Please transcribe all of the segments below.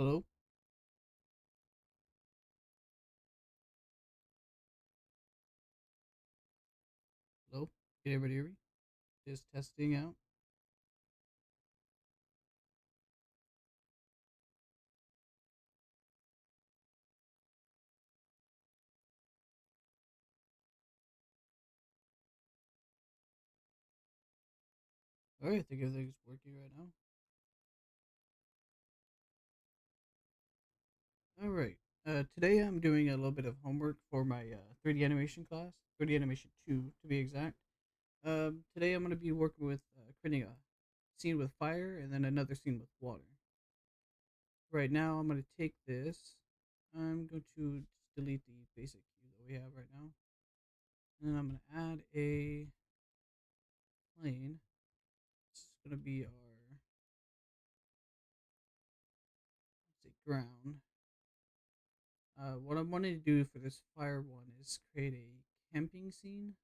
Hello? Hello? Can everybody hear me? Just testing out. Alright, I think everything's working right now. Alright. Today I'm doing a little bit of homework for my 3D animation class, 3D animation 2 to be exact. Today I'm going to be working with creating a scene with fire and then another scene with water. Right now I'm going to take this. I'm going to delete the basic view that we have right now. And then I'm going to add a plane. This is going to be our, let's say, ground. What I'm wanting to do for this fire one is create a camping scene,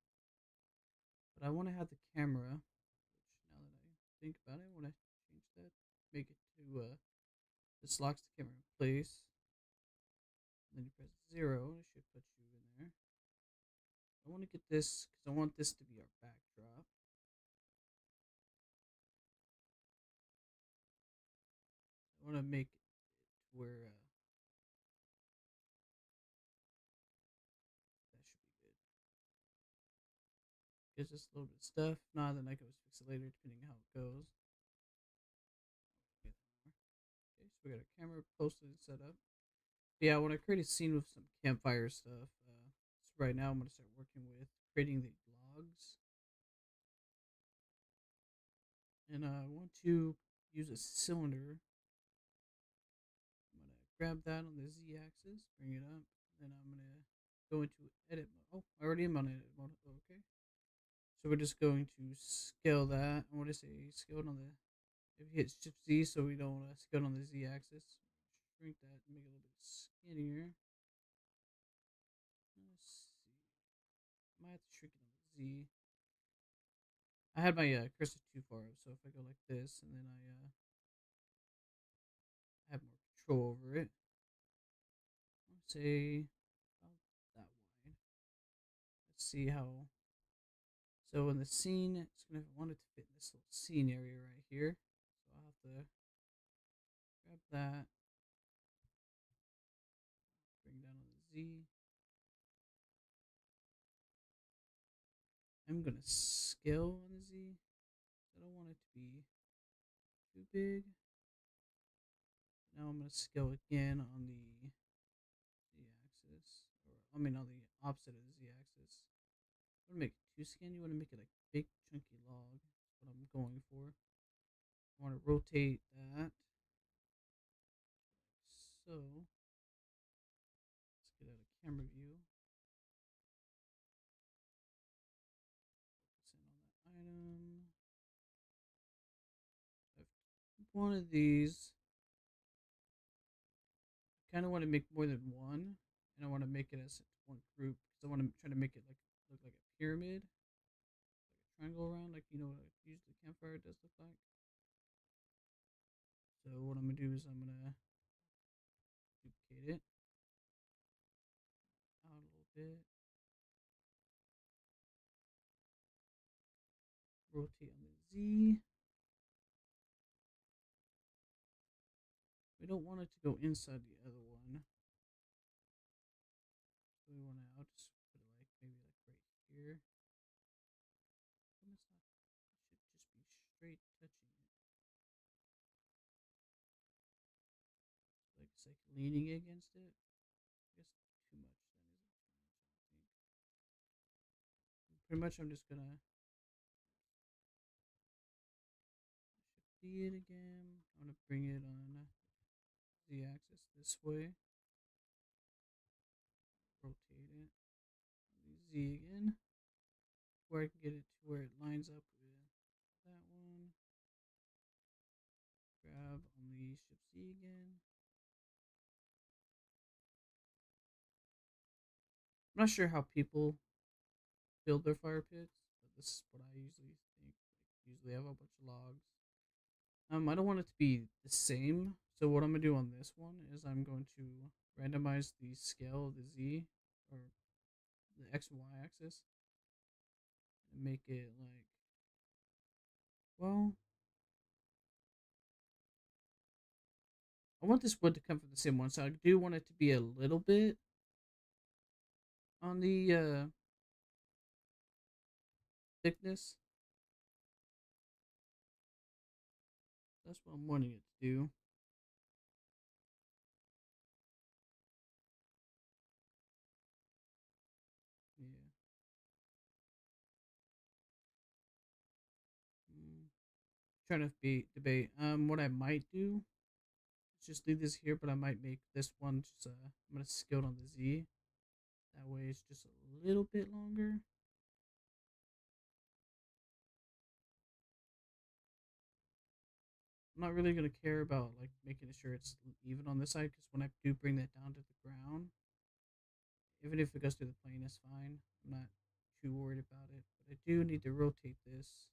but I want to have the camera. Which now that I think about it, I want to change that, make it to this locks the camera in place. And then you press 0, it should put you in there. I want to get this because I want this to be our backdrop. I want to make it to where that should be good. Gives us a little bit of stuff. Nah, then I can always fix it later depending on how it goes. Okay, so we got our camera posted and set up. Yeah, I want to create a scene with some campfire stuff. So right now I'm going to start working with creating the logs. And I want to use a cylinder. I'm going to grab that on the Z axis, bring it up. Then I'm going to go into edit mode. Oh, I already am on edit mode. Okay. So we're just going to scale that. I want to say scale it on the, if you hit shift Z so we don't scale it on the Z axis. Shrink that and make it a little bit skinnier. Let's see. I might have to shrink it on the Z. I had my cursor too far up, so if I go like this and then I have more control over it, I'll say about that wide. Let's see how. So in the scene, it's gonna want it to fit in this little scene area right here. So I'll have to grab that, bring down on the Z. I'm gonna scale on the Z. I don't want it to be too big. Now I'm gonna scale again on the Z axis, or I mean on the opposite of the Z axis. I want to make it too skinny. You want to make it like big chunky log. That's what I'm going for. I want to rotate that. So let's get out of camera view. Focus in on that item. I've one of these. I kind of want to make more than one, and I want to make it as one group because I want to try to make it like look like a pyramid, like a triangle around, like you know what usually campfire does look like. So what I'm gonna do is I'm gonna duplicate it out a little bit, rotate on the Z. We don't want it to go inside the other one. So we want to, I'll just put it like maybe like right here. And it's not, it should just be straight touching it. Like it's like leaning against it. I guess too much then is too much, I don't think. Pretty much I'm just gonna shift D it again. I'm gonna bring it on the axis this way. Rotate it. Z again. Where I can get it to where it lines up with that one. Grab on the shift Z again. I'm not sure how people build their fire pits, but this is what I usually think. Like, usually have a bunch of logs. I don't want it to be the same, So what I'm gonna do on this one is I'm going to randomize the scale of the Z or the X and Y axis and make it like, well, I want this wood to come from the same one, so I do want it to be a little bit on the thickness. That's what I'm wanting it to do. Yeah. Mm. Trying to be debate. What I might do is just leave this here, but I might make this one just I'm gonna scale it on the Z. That way, it's just a little bit longer. I'm not really gonna care about like making sure it's even on this side because when I do bring that down to the ground, even if it goes through the plane, it's fine. I'm not too worried about it, but I do need to rotate this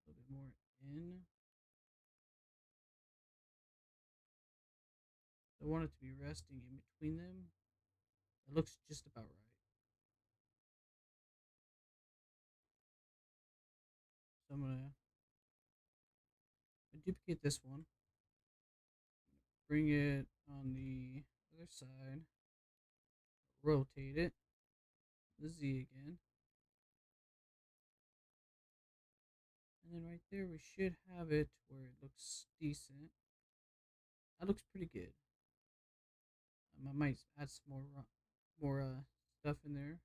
a little bit more in. I want it to be resting in between them. It looks just about right. So I'm gonna duplicate this one, bring it on the other side, rotate it, the Z again, and then right there we should have it where it looks decent. That looks pretty good. I might add some more stuff in there.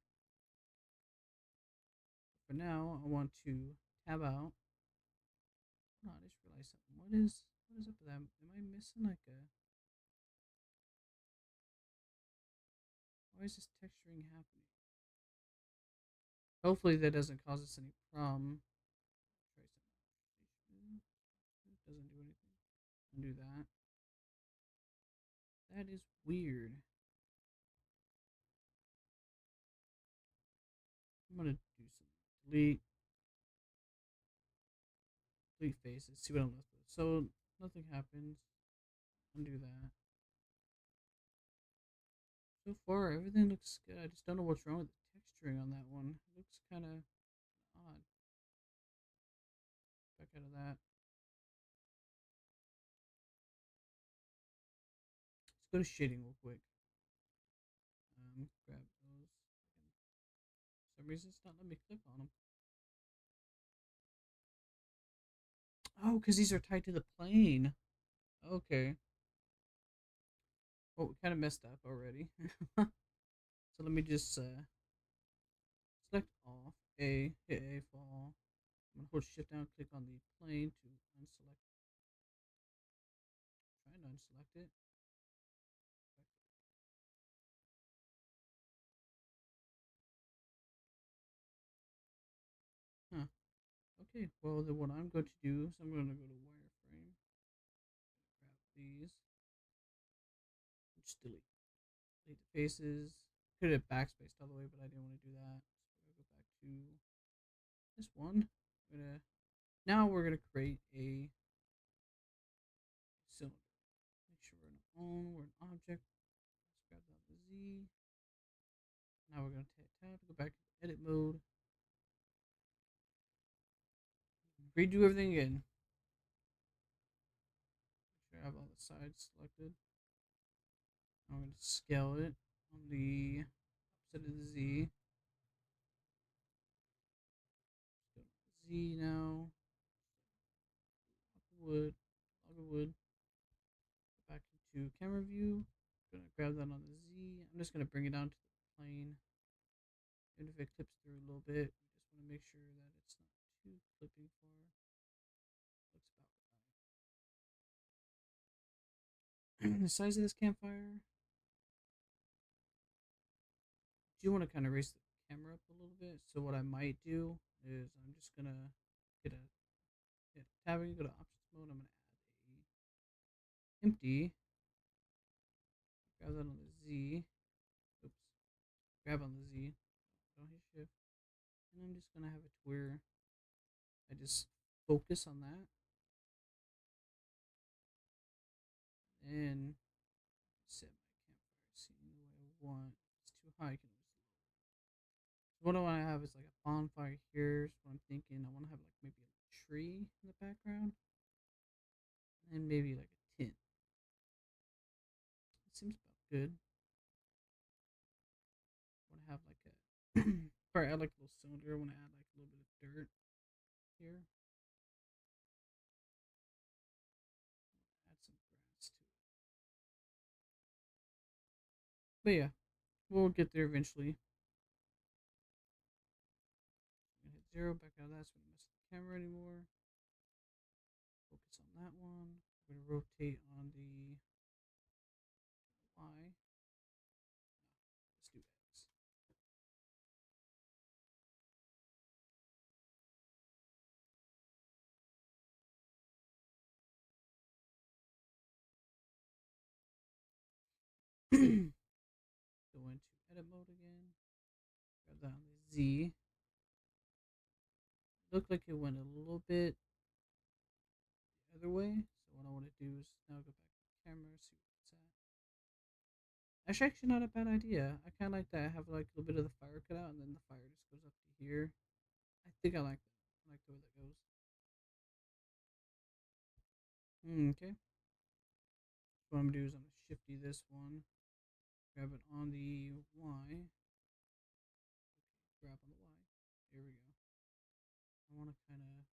For now, I want to tab out. No, I just realized something. What is up with that? Am I missing like a? Why is this texturing happening? Hopefully that doesn't cause us any problem. Try some. It doesn't do anything. Undo that. That is weird. I'm gonna do some delete faces. See what I'm left with. So nothing happens. Undo that. So far, everything looks good. I just don't know what's wrong with the texturing on that one. It looks kind of odd. Back out of that. Let's go to shading real quick. Grab those. For some reason, it's not letting me click on them. Oh, because these are tied to the plane. Okay. Oh, we kind of messed up already. So let me just select off A, hit A, fall. I'm gonna hold shift down, click on the plane to unselect. Try to unselect it. Huh. Okay. Well, then what I'm going to do is I'm going to go to wireframe, grab these, just delete the faces. Could have backspaced all the way, but I didn't want to do that. So we're gonna go back to this one. Now we're gonna create a cylinder. Make sure we're in on, we're an object. Let's grab down the Z. Now we're gonna take tab, go back to edit mode, redo everything again. Make sure I have all the sides selected. Now I'm gonna scale it on the opposite of the Z. Z now. Wood, log wood. Go back into camera view. Gonna grab that on the Z. I'm just gonna bring it down to the plane. Even if it clips through a little bit, we just want to make sure that it's not too clipping far. Looks about right. The size of this campfire. I do want to kind of raise the camera up a little bit. So what I might do is I'm just gonna hit a tabbing, go to options mode. I'm gonna add a empty. Grab that on the Z. Oops. Grab on the Z. Don't hit shift. And I'm just gonna have it to where I just focus on that. And set my campfire scene the way I want. If it's too high, I can always what I want to have is like a bonfire here. So what I'm thinking, I want to have like maybe a tree in the background, and maybe like a tent. It seems about good. I want to have like a, probably add like a little cylinder. I want to add like a little bit of dirt here. Add some grass to it. But yeah, we'll get there eventually. I'm gonna hit zero, back out of that so we don't mess with the camera anymore. Focus on that one. I'm gonna rotate on the Y. Let's do X. Go into edit mode again. Grab that on the Z. Looked like it went a little bit the other way. So what I want to do is now go back to the camera, see where it's at. Actually not a bad idea. I kind of like that. I have like a little bit of the fire cut out, and then the fire just goes up to here. I think I like that. I like the way that goes. Okay. What I'm gonna do is I'm gonna shifty this one, grab it on the Y, grab on the Y. Here we go. I want to kind of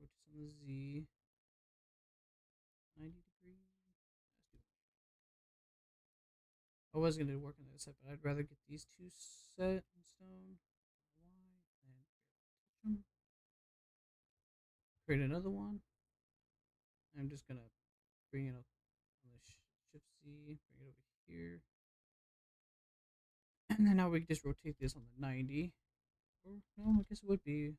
rotate on the Z, 90 degrees. Let's do it. I was gonna work on that set, but I'd rather get these two set in stone. Y and touch them. Create another one. I'm just gonna bring it up on the shift Z, bring it over here, and then now we can just rotate this on the 90. Or no, I guess it would be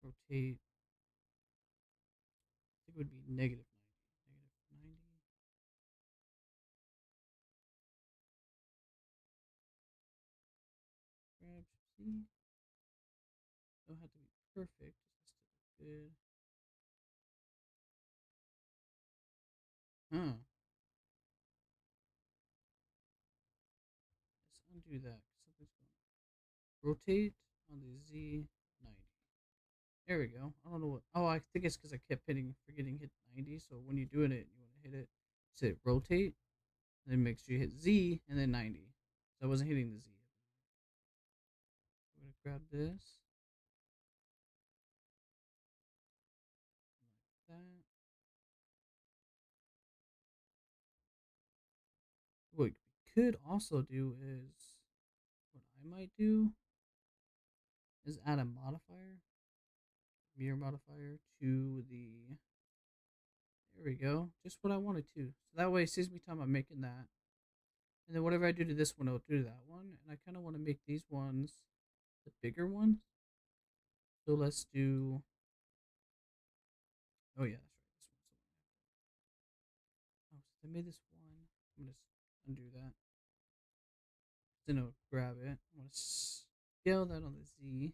rotate. I think it would be negative 90. Negative 90. Grab shift Z. Don't have to be perfect. Just to look good. Huh. Let's undo that. Something's going on. Rotate on the Z 90. There we go. I don't know what. Oh, I think it's because I kept forgetting hit 90. So when you're doing it, you want to hit it, hit rotate, and then make sure you hit Z and then 90. So I wasn't hitting the Z. I'm gonna grab this like that. What we could also do is what I might do is add a modifier, mirror modifier to the. There we go. Just what I wanted to. So that way it saves me time on making that. And then whatever I do to this one, I'll do to that one. And I kind of want to make these ones the bigger ones. So let's do. Oh yeah, that's right. This one's the one. Oh, so I made this one. I'm gonna undo that. Then I'll grab it. I'm gonna scale that on the Z.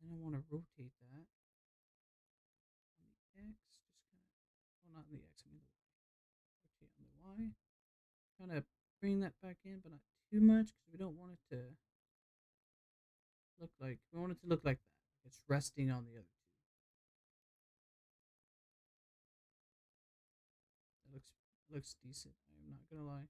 Then I want to rotate that on the X. Just kind of. Well, not on the X. I mean the Y. Rotate on the Y. Kind of bring that back in, but not too much because we don't want it to look like. We want it to look like that. Like it's resting on the other two. That looks decent. I'm not gonna lie.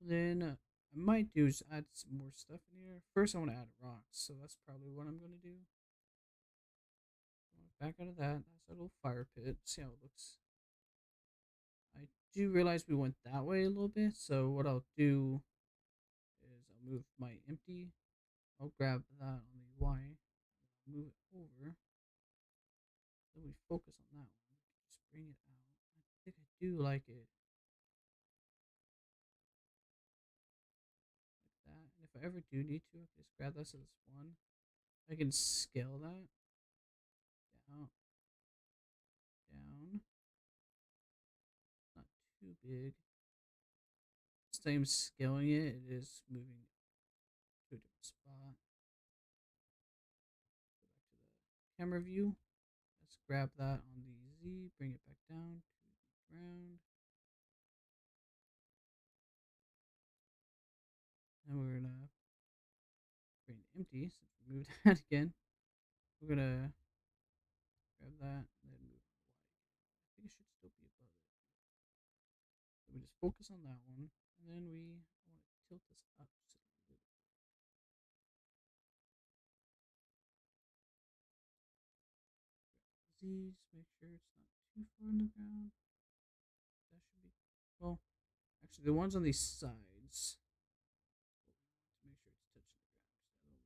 Then I might do is add some more stuff in here. First, I want to add rocks, so that's probably what I'm gonna do. Back out of that. That's a little fire pit. See how it looks. I do realize we went that way a little bit, so what I'll do is I'll move my empty. I'll grab that on the Y. I'll move it over. Then we focus on that one. Just bring it out. I think I do like it like that. And if I ever do need to, I can just grab this as one. I can scale that down, down. Not too big. Same scaling it, it is moving camera view. Let's grab that on the Z, bring it back down to the ground. And we're gonna bring it empty since we moved that again. We're gonna grab that and then move Y. I think it should still be above it. So we just focus on that one, and then we want to tilt this up just a little bit. Z, just make sure it's not too far in the ground. That should be, well, actually the ones on these sides, to make sure it's touching the ground.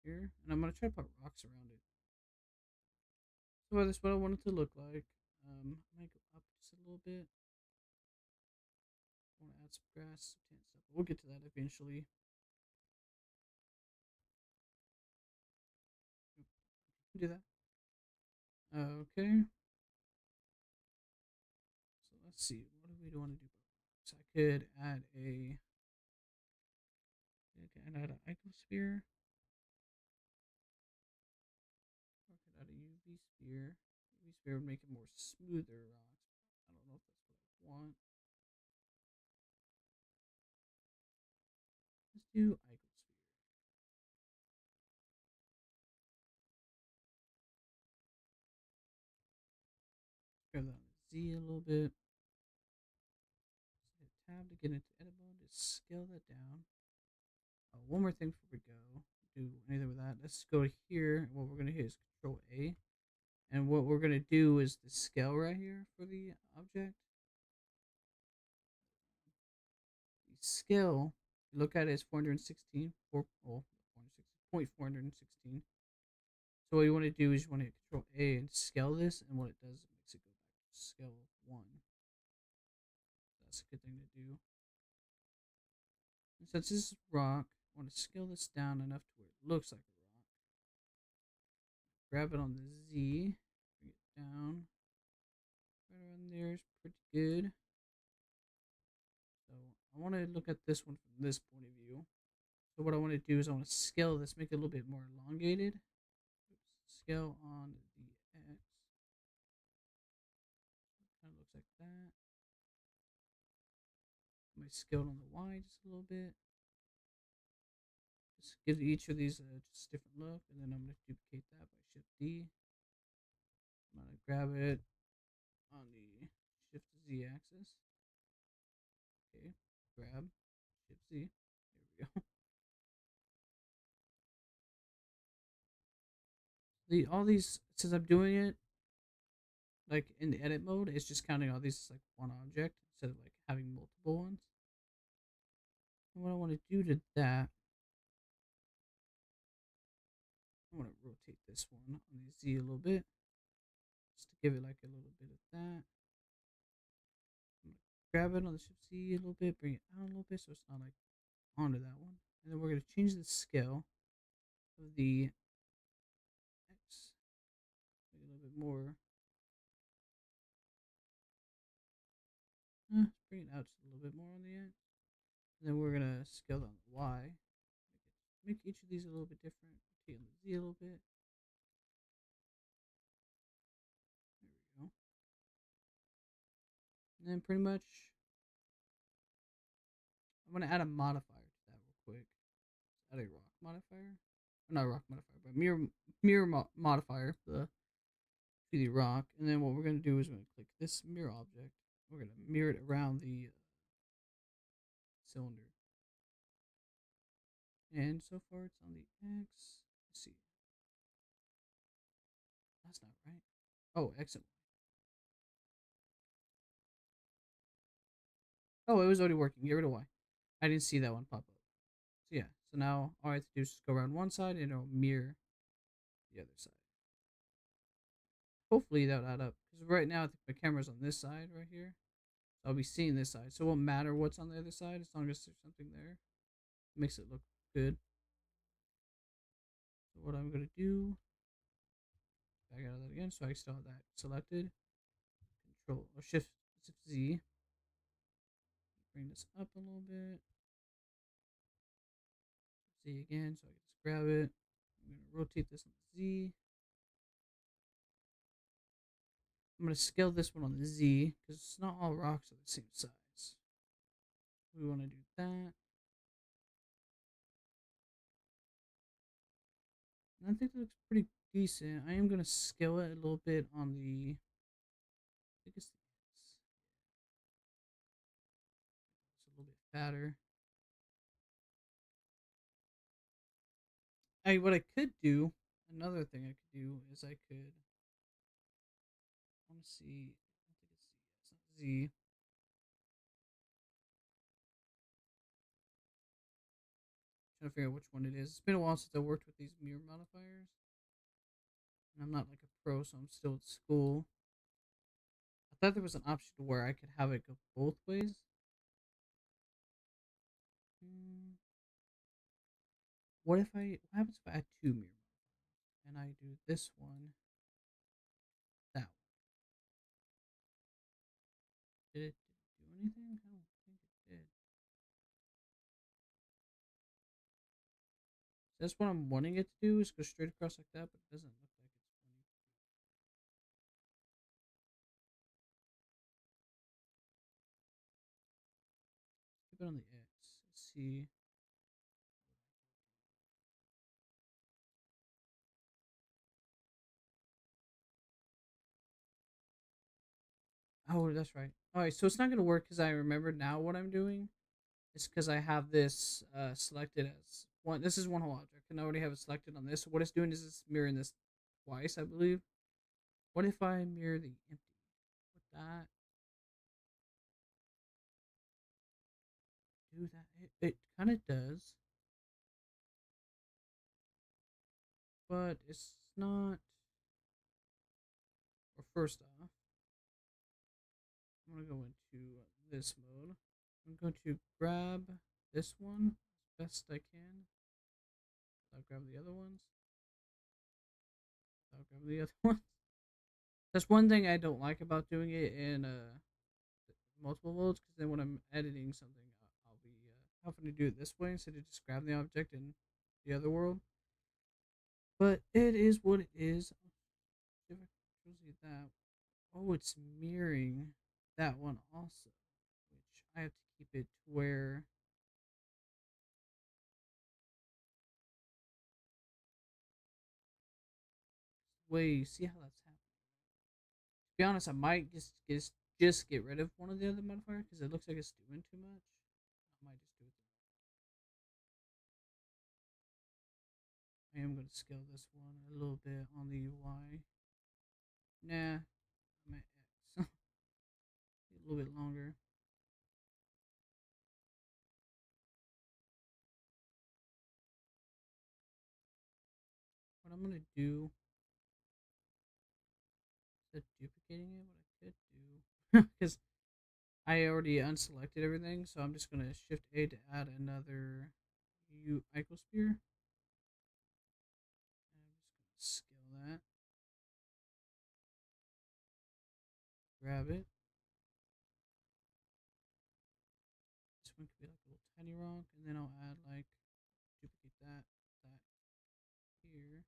Here, and I'm gonna try to put rocks around it. So that's what I want it to look like. I might go up just a little bit. I want to add some grass, some tan stuff. We'll get to that eventually. Do that. Okay. So let's see. What do we want to do? So I could add a. Okay, add an icosphere. Or I could add a UV sphere. UV sphere would make it more smoother rocks. I don't know if that's what I want. Let's do icosphere. Grab that on the Z a little bit. Hit tab to get into edit mode. Just scale that down. One more thing before we go do anything with that. Let's go here. And what we're going to hit is Control A. And what we're going to do is the scale right here for the object. The scale, look at it as 416, 416. So what you want to do is you want to hit Control A and scale this, and what it does, it makes it go back to scale 1. That's a good thing to do. And since this is rock, I want to scale this down enough to where it looks like a rock. Grab it on the Z, bring it down. Right around there is pretty good. So I want to look at this one from this point of view. So what I want to do is I want to scale this, make it a little bit more elongated. Oops. Scale on the X. Kind of looks like that. I might scale on the Y just a little bit. Just give each of these just a different look, and then I'm going to duplicate that by Shift D. I'm going to grab it on the Shift Z axis. Okay, grab, Shift Z. There we go. All these, since I'm doing it like in the edit mode, it's just counting all these as like one object instead of like having multiple ones. And what I want to do to that, I want to rotate this one on the Z a little bit, just to give it like a little bit of that. I'm gonna grab it on the Shift Z a little bit, bring it out a little bit so it's not like onto that one. And then we're gonna change the scale of the X, make it a little bit more. Bring it out just a little bit more on the end. And then we're gonna scale on the Y. Make each of these a little bit different. Rotate on the Z a little bit. There we go. And then pretty much, I'm gonna add a modifier to that real quick. Add a rock modifier. Or not rock modifier, but mirror modifier to the rock. And then what we're gonna do is we're gonna click this mirror object. We're gonna mirror it around the cylinder. And so far it's on the X. Let's see. That's not right. Oh, X and Y. Oh, it was already working. Get rid of Y. I didn't see that one pop up. So yeah. So now all I have to do is just go around one side and it'll mirror the other side. Hopefully that'll add up. Because right now I think my camera's on this side right here. So I'll be seeing this side. So it won't matter what's on the other side as long as there's something there. It makes it look good. So what I'm gonna do, back out of that again, so I still have that selected. Control or Shift Z. Bring this up a little bit. Z again, so I can just grab it, I'm gonna rotate this on the Z. I'm gonna scale this one on the Z because it's not all rocks are the same size. We want to do that. And I think that looks pretty decent. I am gonna scale it a little bit on the. I think it's a little bit fatter. What I could do, another thing I could do is I could. Let me see. I think it's not Z. Trying to figure out which one it is. It's been a while since I worked with these mirror modifiers, and I'm not like a pro, so I'm still at school. I thought there was an option to where I could have it go both ways. Hmm. What happens if I add two mirror and I do this one, that one? Did it do anything? I don't think it did. So that's what I'm wanting it to do is go straight across like that, but it doesn't look like it's funny. Keep it on the X. Let's see. Oh, that's right. All right, so it's not gonna work because I remember now what I'm doing. It's because I have this selected as one. This is one whole object, and I already have it selected on this. So what it's doing is it's mirroring this twice, I believe. What if I mirror the empty? With that, do that. It kind of does, but it's not. Or first off, I'm gonna go into this mode. I'm going to grab this one as best I can. I'll grab the other ones. I'll grab the other ones. That's one thing I don't like about doing it in multiple modes, because then when I'm editing something, I'll be having to do it this way instead of just grab the object in the other world. But it is what it is. If I shows you that, oh, it's mirroring that one also, which I have to keep it to where way you see how that's happening. To be honest, I might just get rid of one of the other modifiers because it looks like it's doing too much. I might just do it. I am going to scale this one a little bit on the Y. Nah, I'm at X. A little bit longer. What I'm gonna do instead of duplicating it, what I could do, because I already unselected everything, so I'm just gonna Shift A to add another U icosphere. And I'm just gonna scale that, grab it. This one could be like a little tiny rock, and then I'll add like duplicate that here.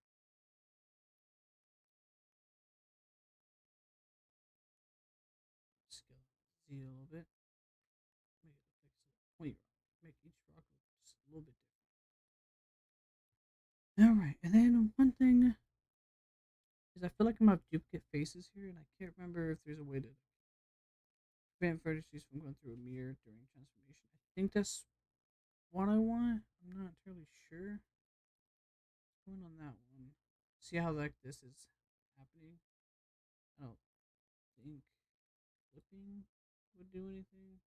Scale Z a little bit. Make it look like it's a point rock. Make each rock look just a little bit different. All right, and then one thing is I feel like I'm gonna have duplicate faces here, and I can't remember if there's a way to prevent vertices from going through a mirror during transformation. I think that's what I want. I'm not entirely sure. Going on that one. See how like this is happening? I don't think flipping would do anything.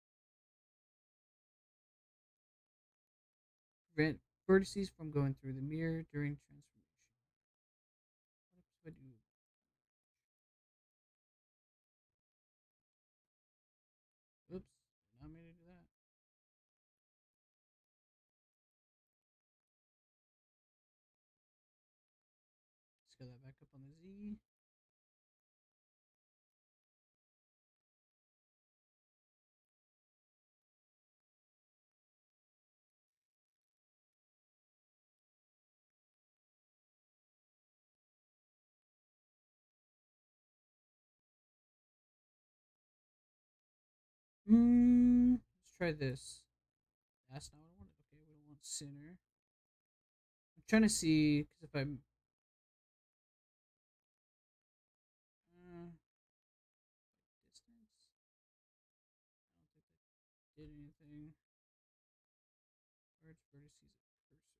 Prevent vertices from going through the mirror during transformation. What if I do? Oops, not mean to do that. Scale that back up on the Z. Let's try this. That's not what I wanted. Okay, we don't want center. I'm trying to see because if I'm distance, I don't think that did anything. Merge vertices of cursor.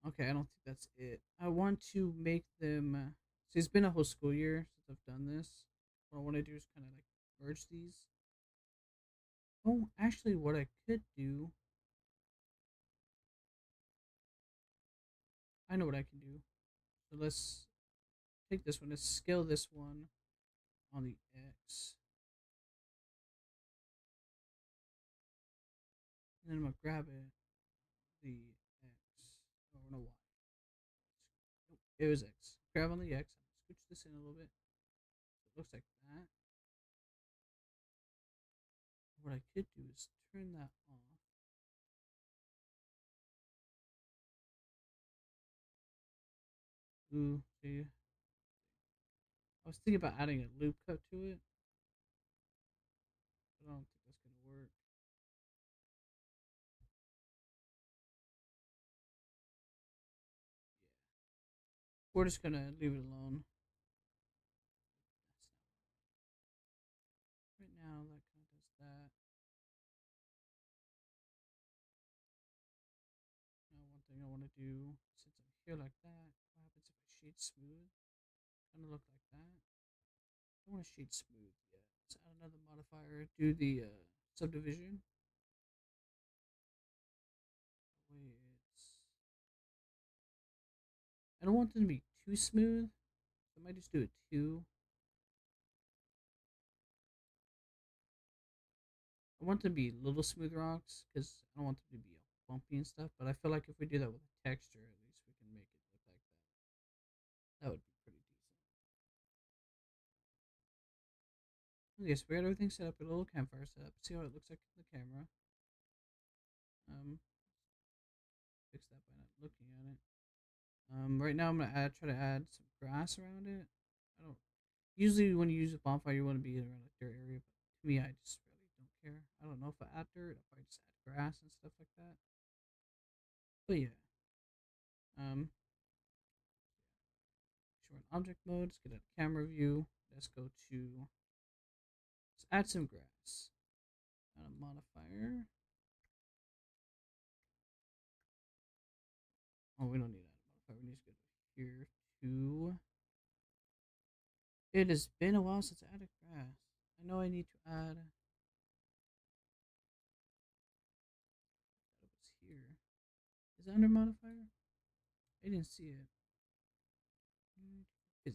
Okay, I don't think that's it. I want to make them. So it's been a whole school year since I've done this. What I want to do is kind of like merge these. Oh, actually, what I could do, I know what I can do. So let's take this one. Let's scale this one on the X, and then I'm gonna grab it the X. Oh no, Y. Nope, it was X. Grab on the X. Switch this in a little bit. It looks like that. What I could do is turn that off. Ooh, see. I was thinking about adding a loop cut to it, but I don't think that's gonna work. We're just gonna leave it alone. Right now, that kind of does that. Now, one thing I want to do, since I'm here like that, what happens if I shade smooth? Kind of look like that. I don't want to shade smooth yet. Let's add another modifier. Do the subdivision. Wait, I don't want them to be too smooth. I might just do it too. I want them to be little smooth rocks because I don't want them to be bumpy and stuff. But I feel like if we do that with a texture, at least we can make it look like that. That would be pretty decent. Okay, so we got everything set up. A little campfire set up. See how it looks like in the camera. Um, fix that by not looking at it. Right now I'm gonna try to add some grass around it. I don't usually when you use a bonfire you want to be around a dirt area, but to me I just really don't care. I don't know if I add dirt, if I just add grass and stuff like that. But yeah, um, show an object mode. Let's get a camera view. Let's go to let's add some grass. Add a modifier. Oh, we don't need that modifier. We need to go here to. It has been a while since I added grass. I know I need to add. That was here. Is it under modifier? I didn't see it. Is it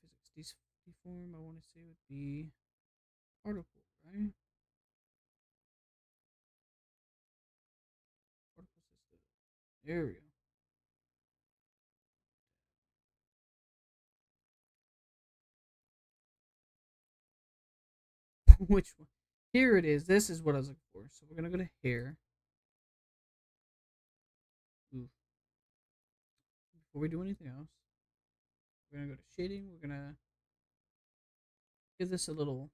not physics? Deform, I want to say would be particle, right? Particle system. There we go. Which one? Here it is. This is what I was looking for. So we're gonna go to hair. Oof. Before we do anything else, we're gonna go to shading. We're gonna give this a little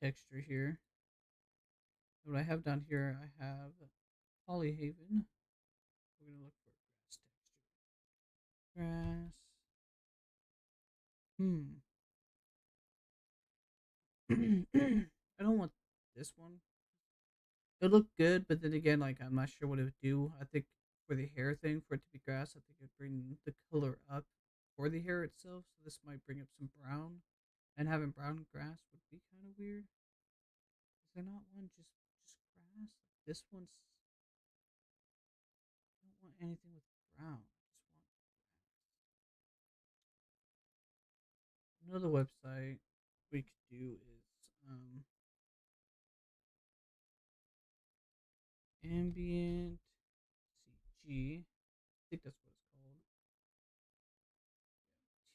texture here. What I have down here, I have Polyhaven. We're gonna look for grass texture. Grass. Hmm. I don't want this one. It looked good, but then again, like I'm not sure what it would do. I think for the hair thing, for it to be grass, I think it'd bring the color up for the hair itself. So this might bring up some brown, and having brown grass would be kind of weird. Is there not one just grass? This one's. I don't want anything with brown. I just want another website we could do is ambient CG. I think that's what it's called.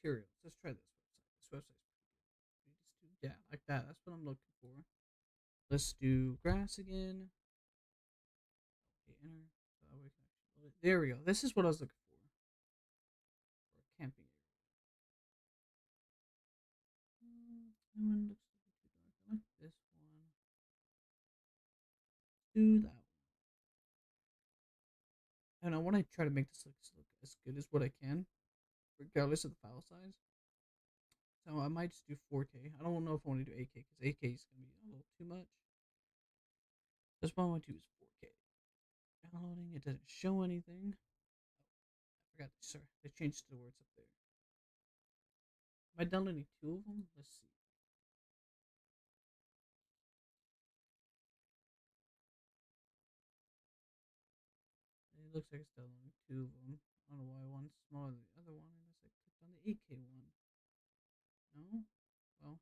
Materials. Let's try this website. This website's pretty good. We just do yeah, like that. That's what I'm looking for. Let's do grass again. Okay, enter. So we can actually load it. There we go. This is what I was looking for a camping area. That one looks a little too dark. I like this one. Do that one. And I want to try to make this look as good as what I can, regardless of the file size. So I might just do 4K. I don't know if I want to do 8K because 8K is going to be a little too much. This one I want to do is 4K. Downloading, it doesn't show anything. I forgot. Sorry, they changed the words up there. Am I downloading two of them? Let's see. It looks like it's downloading two of them. I don't know why one's smaller than the other one unless I clicked on the 8K one. No? Well,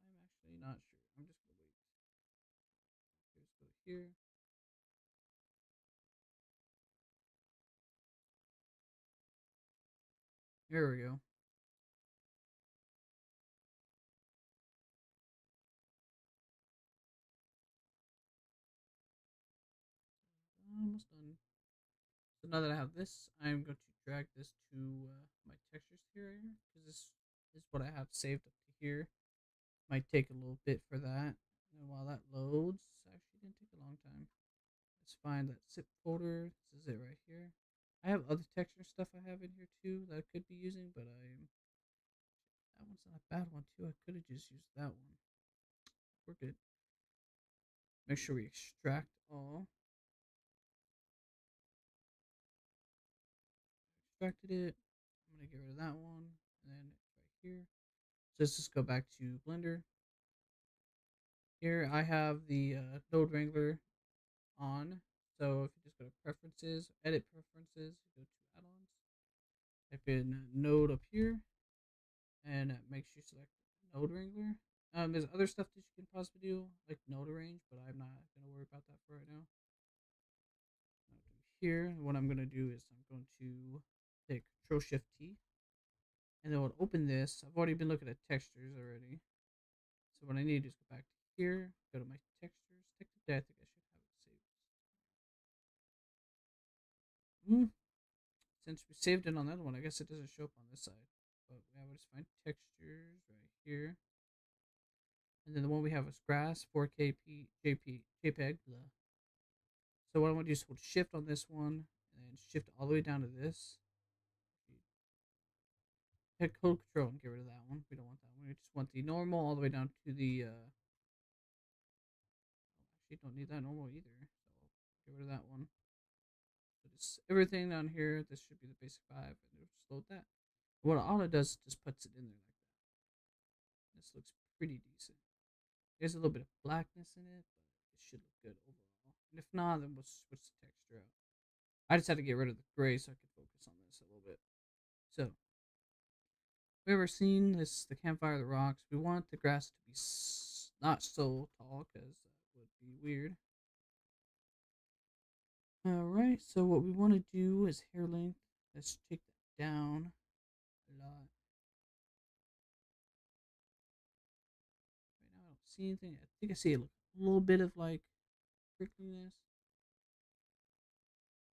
I'm actually not sure. I'm just gonna wait. Let's go here. Here we go. Almost done. So now that I have this, I'm going to drag this to my textures here because this is what I have saved up to here. Might take a little bit for that. And while that loads, actually didn't take a long time. Let's find that zip folder. This is it right here. I have other texture stuff I have in here too that I could be using, but that one's not a bad one too. I could have just used that one. We're good. Make sure we extract all. Extracted it. I'm gonna get rid of that one, and then right here. So let's just go back to Blender. Here I have the Node Wrangler on. So if you just go to Preferences, Edit Preferences, go to Add-ons, type in Node up here, and it makes you select Node Wrangler. There's other stuff that you can possibly do, like node arrange, but I'm not gonna worry about that for right now. Here, what I'm gonna do is I'm going to take Control Shift T, and then we'll open this. I've already been looking at textures already, so what I need to do is go back to here, go to my textures. Technically, I think I should have it saved. Since we saved it on that one, I guess it doesn't show up on this side. But yeah, we'll just find textures right here. And then the one we have is grass, 4K JPEG. Blah. So what I want to do is hold shift on this one and shift all the way down to this. Hit code control and get rid of that one. We don't want that one. We just want the normal all the way down to the actually don't need that normal either. So get rid of that one. So just everything down here, this should be the basic 5 and it'll just load that. What all it does just puts it in there like that. This looks pretty decent. There's a little bit of blackness in it, but it should look good overall. And if not, then we'll switch the texture out. I just had to get rid of the gray so I could focus on this a little bit. So, we ever seen this, the campfire of the rocks? We want the grass to be not so tall because that would be weird. Alright, so what we want to do is hair length. Let's take that down a lot. Right now I don't see anything. I think I see a little bit of like prickliness.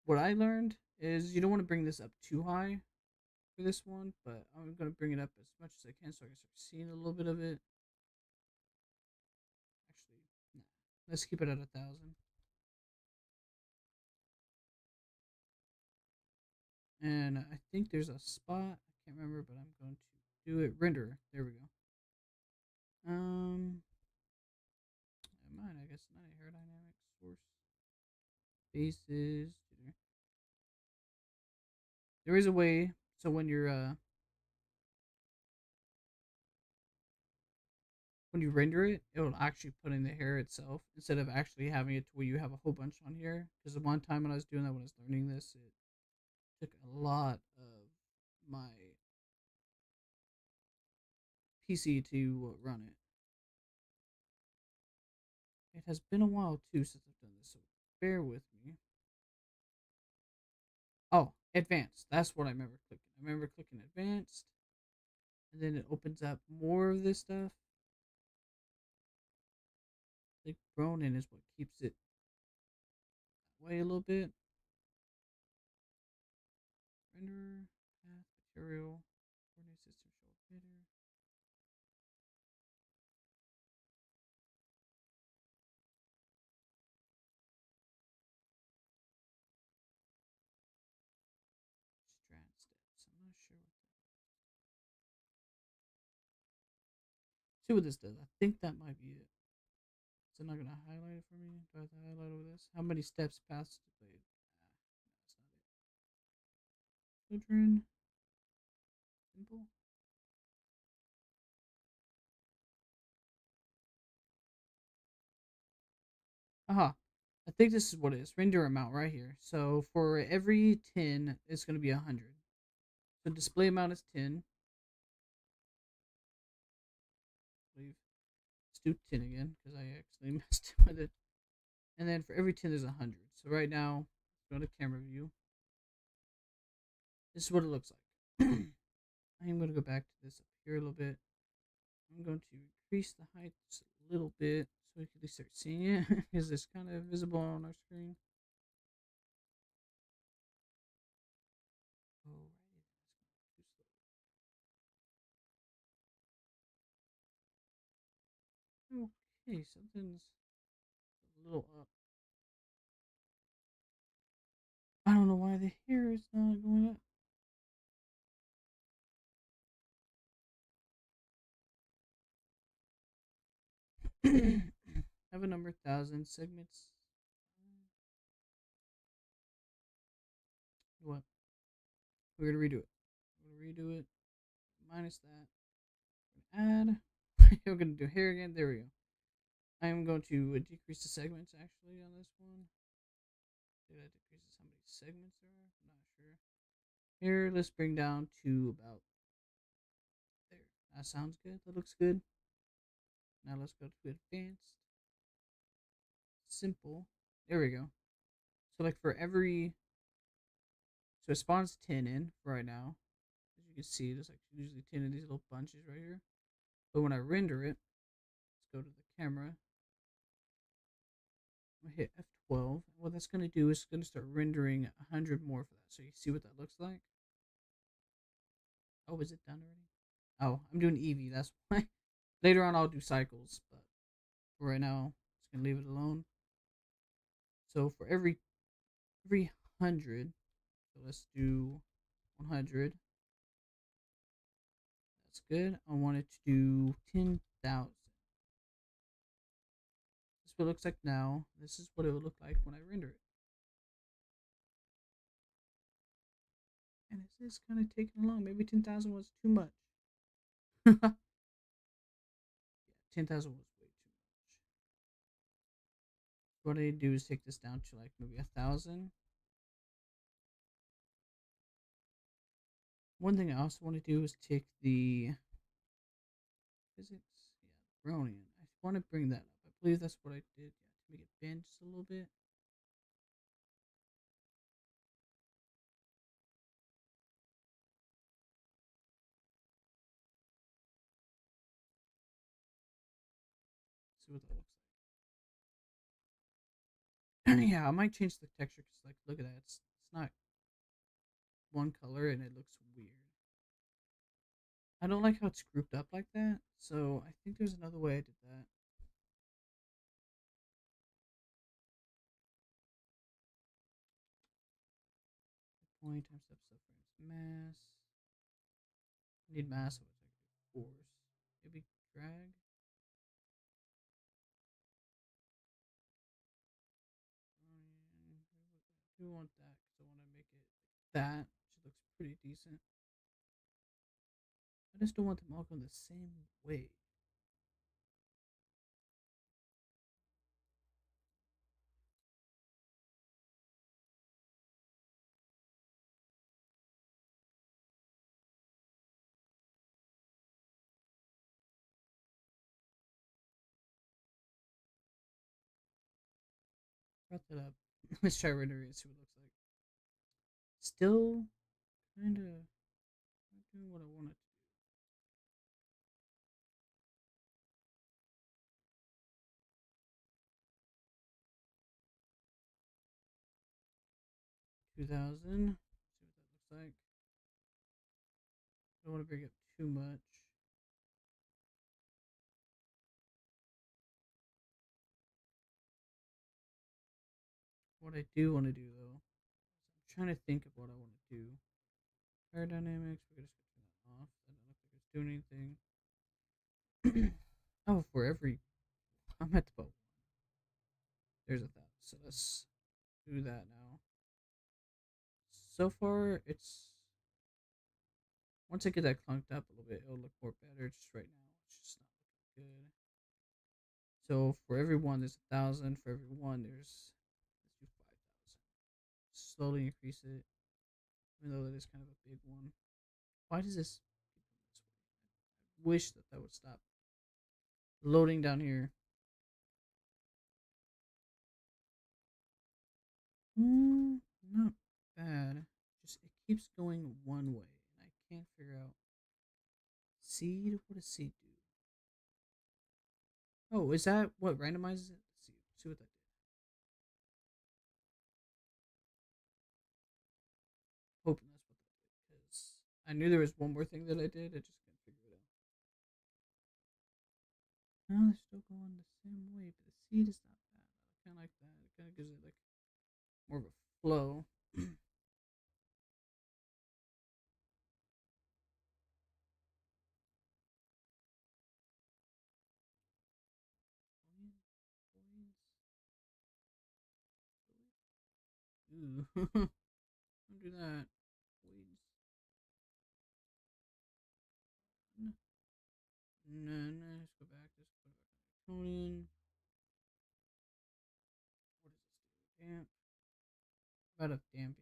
What I learned is you don't want to bring this up too high for this one, but I'm going to bring it up as much as I can so I can start seeing a little bit of it. Actually, nah. Let's keep it at 1,000. And I think there's a spot. I can't remember, but I'm going to do it. Render. There we go. Mine, I guess not aerodynamics source bases. There is a way. So when you render it, it will actually put in the hair itself instead of actually having it to where you have a whole bunch on here. Because the one time when I was doing that, when I was learning this, it took a lot of my PC to run it. It has been a while too since I've done this, so bear with me. Oh, advanced. That's what I remember clicking. I remember clicking advanced, and then it opens up more of this stuff. I think Ronin is what keeps it that way a little bit. Render, path, material, coordinate system, show emitter. See what this does. I think that might be it. Is it not gonna highlight it for me? Do I have to highlight over this? How many steps past the blade? That's not it. Children. Simple. Aha. I think this is what it is. Render amount right here. So for every 10, it's going to be 100. So display amount is 10. Let's do 10 again because I actually messed with it. And then for every 10, there's 100. So right now, go to camera view. This is what it looks like. I am going to go back to this up here a little bit. I'm going to increase the height just a little bit so we can at least start seeing it. Is this kind of visible on our screen? Alrighty, that's too slow. Okay, something's a little up. I don't know why the hair is not going up. Have a number 1,000 segments. What? We're gonna redo it. We're gonna redo it. Minus that. Add. We're gonna do hair again. There we go. I am going to decrease the segments actually on this one. Did that decreases how many segments there are? I'm not sure. Here, let's bring down to about there. That sounds good. That looks good. Now let's go to advanced. Simple. There we go. So like for every, so it spawns 10 in right now. As you can see, there's like usually 10 of these little bunches right here. But when I render it, let's go to the camera. I'm gonna hit F12. What that's gonna do is it's gonna start rendering 100 more for that. So you see what that looks like. Oh, is it done already? Oh, I'm doing Eevee. That's why. Later on, I'll do cycles, but right now, just gonna leave it alone. So for every 100, so let's do 100. That's good. I want it to do 10,000. This is what it looks like now. This is what it would look like when I render it. And this is kind of taking long. Maybe 10,000 was too much. Yeah, 10,000 was way too much. What I do is take this down to like maybe 1,000. One thing I also want to do is take the physics, yeah, Brownian. I want to bring that up. I believe that's what I did. Yeah, to make it bend just a little bit. See what that looks like. Yeah, I might change the texture because, like, look at that. It's not one color and it looks weird. I don't like how it's grouped up like that. So I think there's another way I did that. Point times step sub mass. I need mass, so it's like force. Maybe drag. I do want that because I want to make it like that. Which looks pretty decent. I just don't want them all going the same way. Brought that up. Let's try rendering and see what it looks like. Still kind of not doing what I wanted 2,000. See what that looks like. I don't want to bring up too much. What I do want to do though, I'm trying to think of what I want to do. Aerodynamics, we're just gonna turn that off. That doesn't look like it's doing anything. Oh, for every I'm at the boat. There's a thousand. So let's do that now. So far, it's once I get that clunked up a little bit, it'll look more better. Just right now, it's just not looking good. So for every one, there's 1,000. For every one, there's let's do 5,000. Slowly increase it, even though that is kind of a big one. Why does this keep going this way? I wish that that would stop loading down here. Not bad. Just it keeps going one way, and I can't figure out seed. What does seed do? Oh, is that what randomizes it? Let's see what that did. Hoping that's what that did because I knew there was one more thing that I did. I just couldn't figure it out. No, they're still going the same way, but the seed is not bad. I kind of like that. It kind of gives it like more of a flow. Coins, coins, ooh, don't do that. Coins. No, no, no. Let's go back. Let's go back on Conan. What does this do? Damp. Out of damping.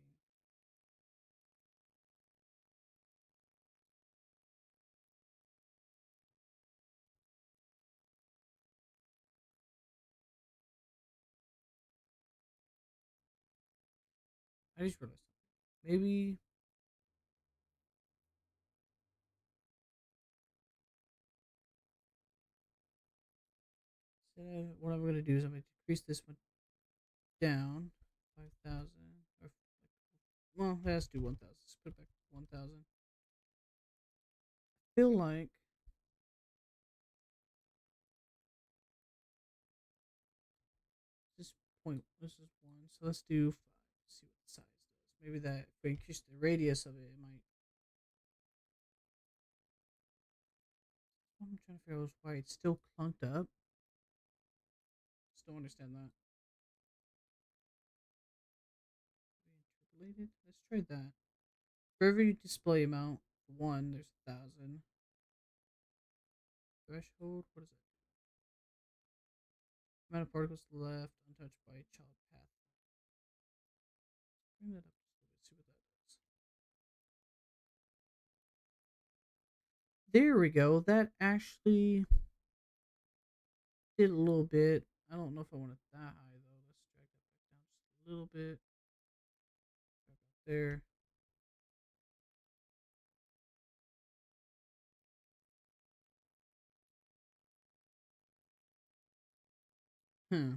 I just realized something. Maybe what I'm gonna do is I'm gonna decrease this one down 5,000. Or well, let's do 1,000. Let's put it back to 1,000. Feel like this point. This is one. So let's do 5. See what the size does. Maybe that if we increase the radius of it, it might. I'm trying to figure out why it's still clunked up. Still understand that. Interpolated. Let's try that. For every display amount, one there's 1,000. Threshold. What is it? Amount of particles left untouched by child path. Bring that up just a little bit. See what that does. There we go. That actually did a little bit. I don't know if I want it that high though. Let's drag that back down just a little bit. Back up there. Hmm.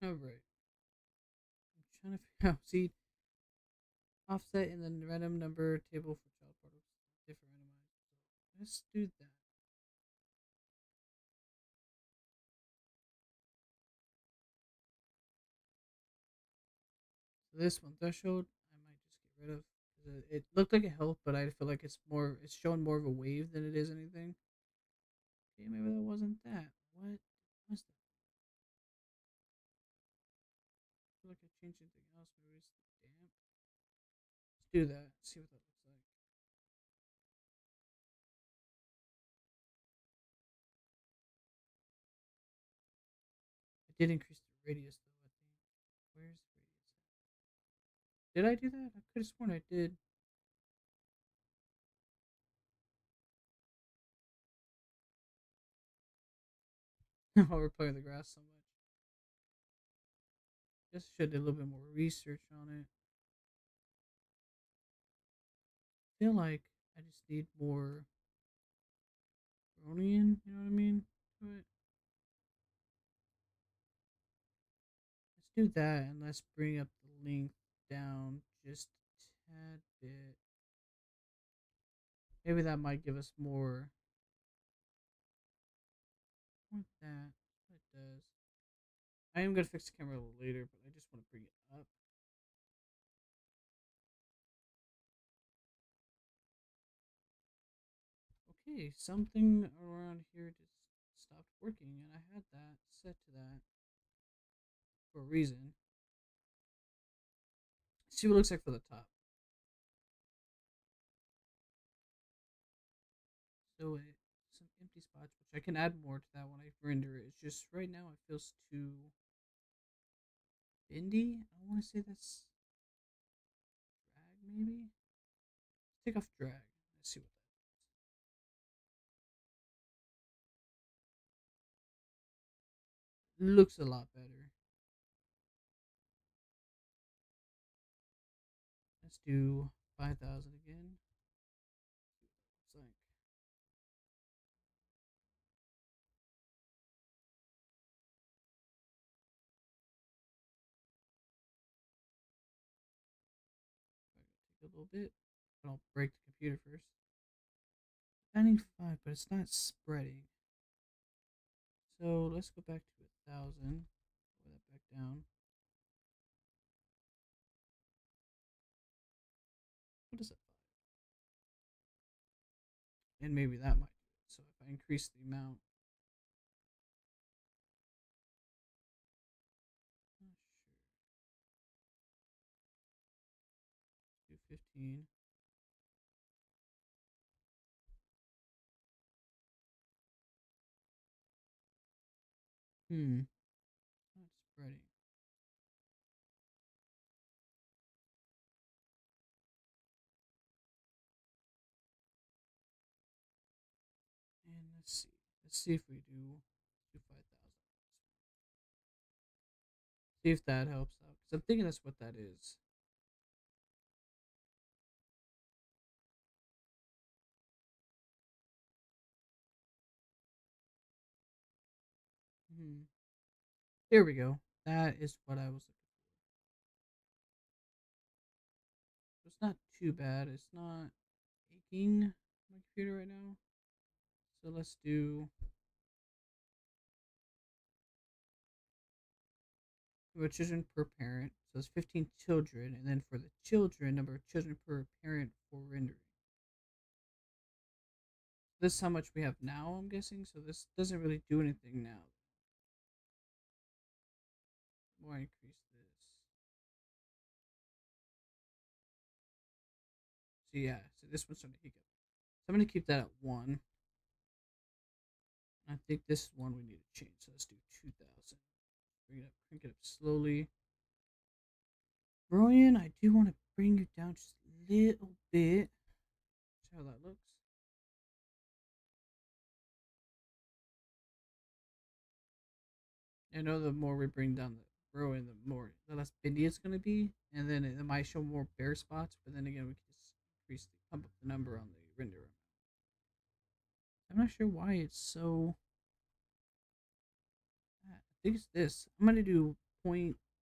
All right. I'm trying to figure out. See, offset and then random number table for child particles. Different randomized. So let's do that. So this one threshold, I might just get rid of because it looked like it helped, but I feel like it's more. It's showing more of a wave than it is anything. Okay, maybe that wasn't that. What was that? I feel like I changed anything else. Maybe it's the damp. Let's do that. See what that looks like. I did increase the radius though. I think. Where's the radius at? Did I do that? I could have sworn I did. While we're playing the grass so much, just should do a little bit more research on it. I feel like I just need more Ronian. You know what I mean? But let's do that and let's bring up the length down just a tad bit. Maybe that might give us more. More that. It does. I am gonna fix the camera a little later, but I just want to bring it up. Okay, something around here just stopped working, and I had that set to that for a reason. See what it looks like for the top. So some empty spots, which I can add more to that when I render it. It's just right now it feels too bendy. I want to say that's drag maybe. Take off drag. Let's see what that looks a lot better. Let's do 5,000 again. It's like take a little bit, but I'll break the computer first. I need 5, but it's not spreading. So let's go back to 1,000. Put that back down. What is that? And maybe that might do it. So if I increase the amount, not sure. Do 15. Not spreading. And let's see. Let's see if we do 5,000. See if that helps out. Because I'm thinking that's what that is. Hmm. There we go. That is what I was looking for. It's not too bad. It's not aching my computer right now. So let's do children per parent. So it's 15 children. And then for the children, number of children per parent for rendering. This is how much we have now, I'm guessing. So this doesn't really do anything now. The more I increase this. So yeah, so this one's starting to hiccup. So I'm going to keep that at 1. I think this is one we need to change. So let's do 2,000. Bring it up, crank it up slowly. Brian, I do want to bring you down just a little bit. See how that looks. I know the more we bring down the Rowan, the less bendy it's going to be, and then it might show more bare spots. But then again, we can just pump up the number on the renderer. I'm not sure why it's so. I think it's this. I'm gonna do 0.1.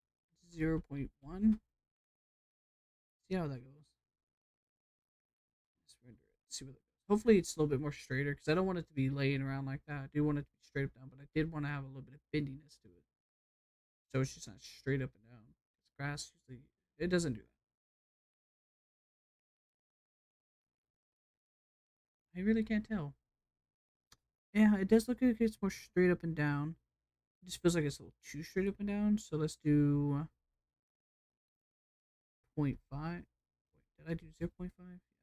See how that goes. Let's render it. See what it goes. Hopefully, it's a little bit more straighter because I don't want it to be laying around like that. I do want it to be straight up down, but I did want to have a little bit of bendiness to it, so it's just not straight up and down. It's grass usually it doesn't do that. I really can't tell. Yeah, it does look like it's more straight up and down. It just feels like it's a little too straight up and down. So let's do 0.5. Wait, did I do 0.5?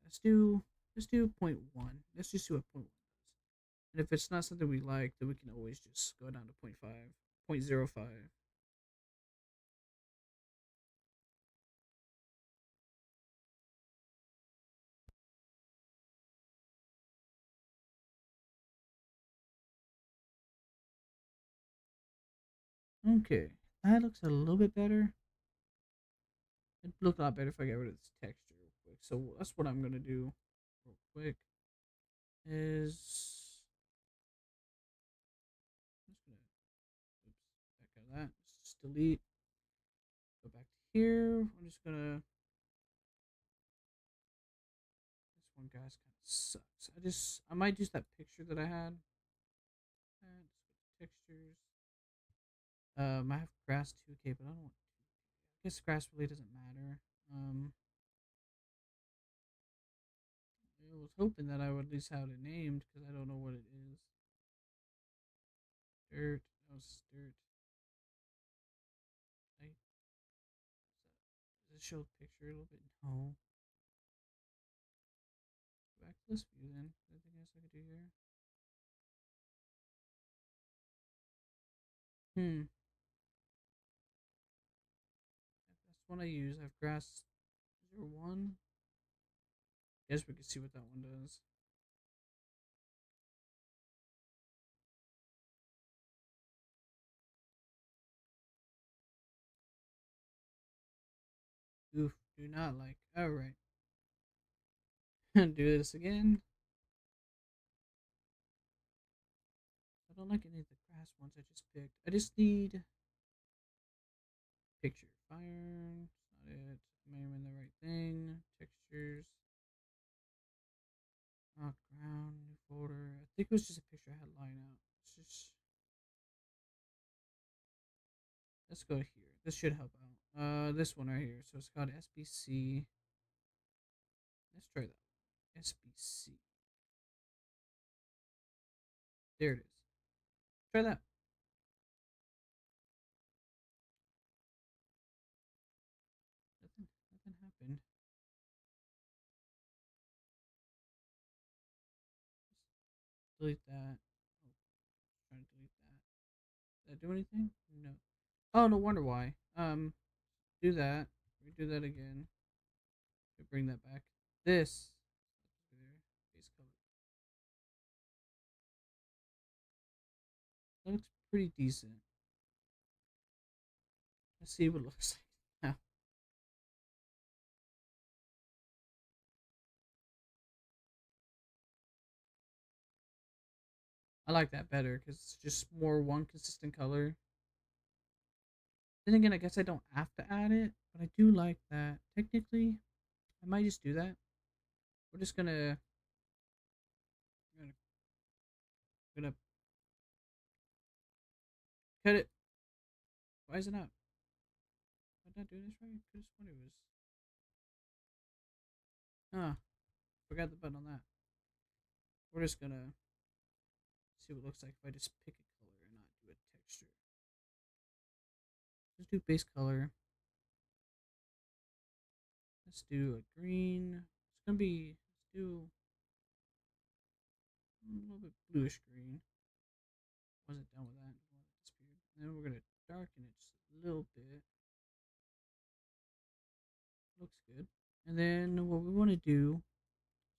Let's do 0.1. Let's just see what 0.1 does. And if it's not something we like, then we can always just go down to 0.5, 0.05. Okay, that looks a little bit better. It'd look a lot better if I get rid of this texture real quick. So that's what I'm gonna do real quick. Is I'm just gonna oops, back out of that. Just delete. Go back to here. I'm just gonna. This one guy's kind of sucks. I might use that picture that I had. Textures. I have grass 2K, but I don't. I guess grass really doesn't matter. I was hoping that I would at least have it named because I don't know what it is. Dirt. Oh, dirt. I, does it show the picture a little bit? No. Go back to this view then. Anything else I could do here? Hmm. That's one I use. I have grass 01. Guess we can see what that one does. Oof. Do not like. Alright. Do this again. I don't like any of the grass ones I just picked. I just need picture. Fire. That's not it. Am I in the right thing? Textures. Ground. New folder. I think it was just a picture I had lying out. Let's just. Let's go here. This should help out. This one right here. So it's called SBC. Let's try that. SBC. There it is. Try that. Nothing happened. Just delete that. Oh, trying to delete that. Did that do anything? No. Oh, no wonder why. Do that. We do that again. We bring that back. This. Base color. That looks pretty decent. Let's see what it looks like now. I like that better because it's just more one consistent color. Then again, I guess I don't have to add it, but I do like that. Technically, I might just do that. We're just gonna cut it. Why is it not? Am I not doing this right? Could have sworn it was. Ah, forgot the button on that. We're just gonna see what it looks like if I just pick a color and not do a texture. Let's do base color. Let's do a green. It's gonna be. Let's do a little bit bluish green. Wasn't done with that. Disappeared. And then we're gonna darken it just a little bit. Looks good. And then what we want to do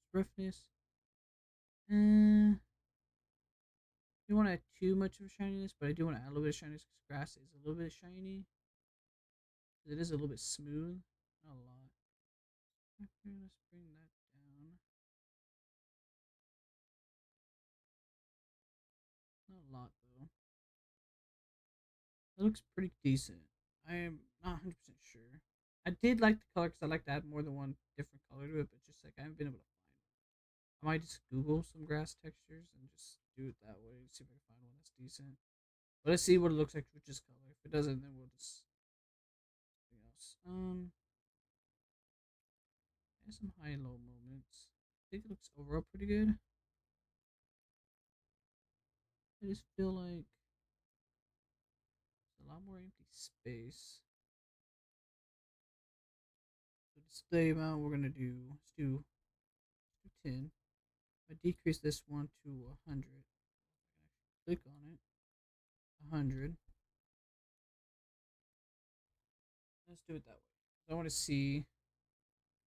is roughness. Don't want to add too much of shininess, but I do want to add a little bit of shininess because grass is a little bit shiny. It is a little bit smooth, not a lot. Okay, let's bring that down. Not a lot though. It looks pretty decent. I am not 100% sure. I did like the color because I like to add more than one different color to it, but just like I haven't been able to find one. I might just Google some grass textures and just do it that way. See if I can find one that's decent. But let's see what it looks like with just color. If it doesn't, then we'll just something else. There's some high and low moments. I think it looks overall pretty good. I just feel like there's a lot more empty space. So display amount we're gonna do. Let's do 10. I decrease this one to 100. Click on it. 100. Let's do it that way. I want to see.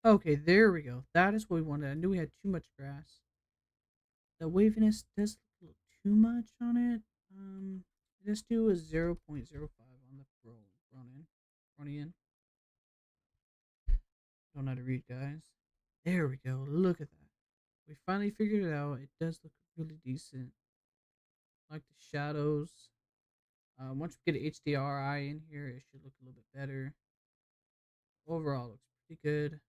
Okay, there we go. That is what we wanted. I knew we had too much grass. The waviness does look a little too much on it. Let's do a 0.05 on the running in. Don't know how to read, guys. There we go. Look at that. We finally figured it out. It does look really decent. Like the shadows. Once we get HDRI in here, it should look a little bit better. Overall, looks pretty good.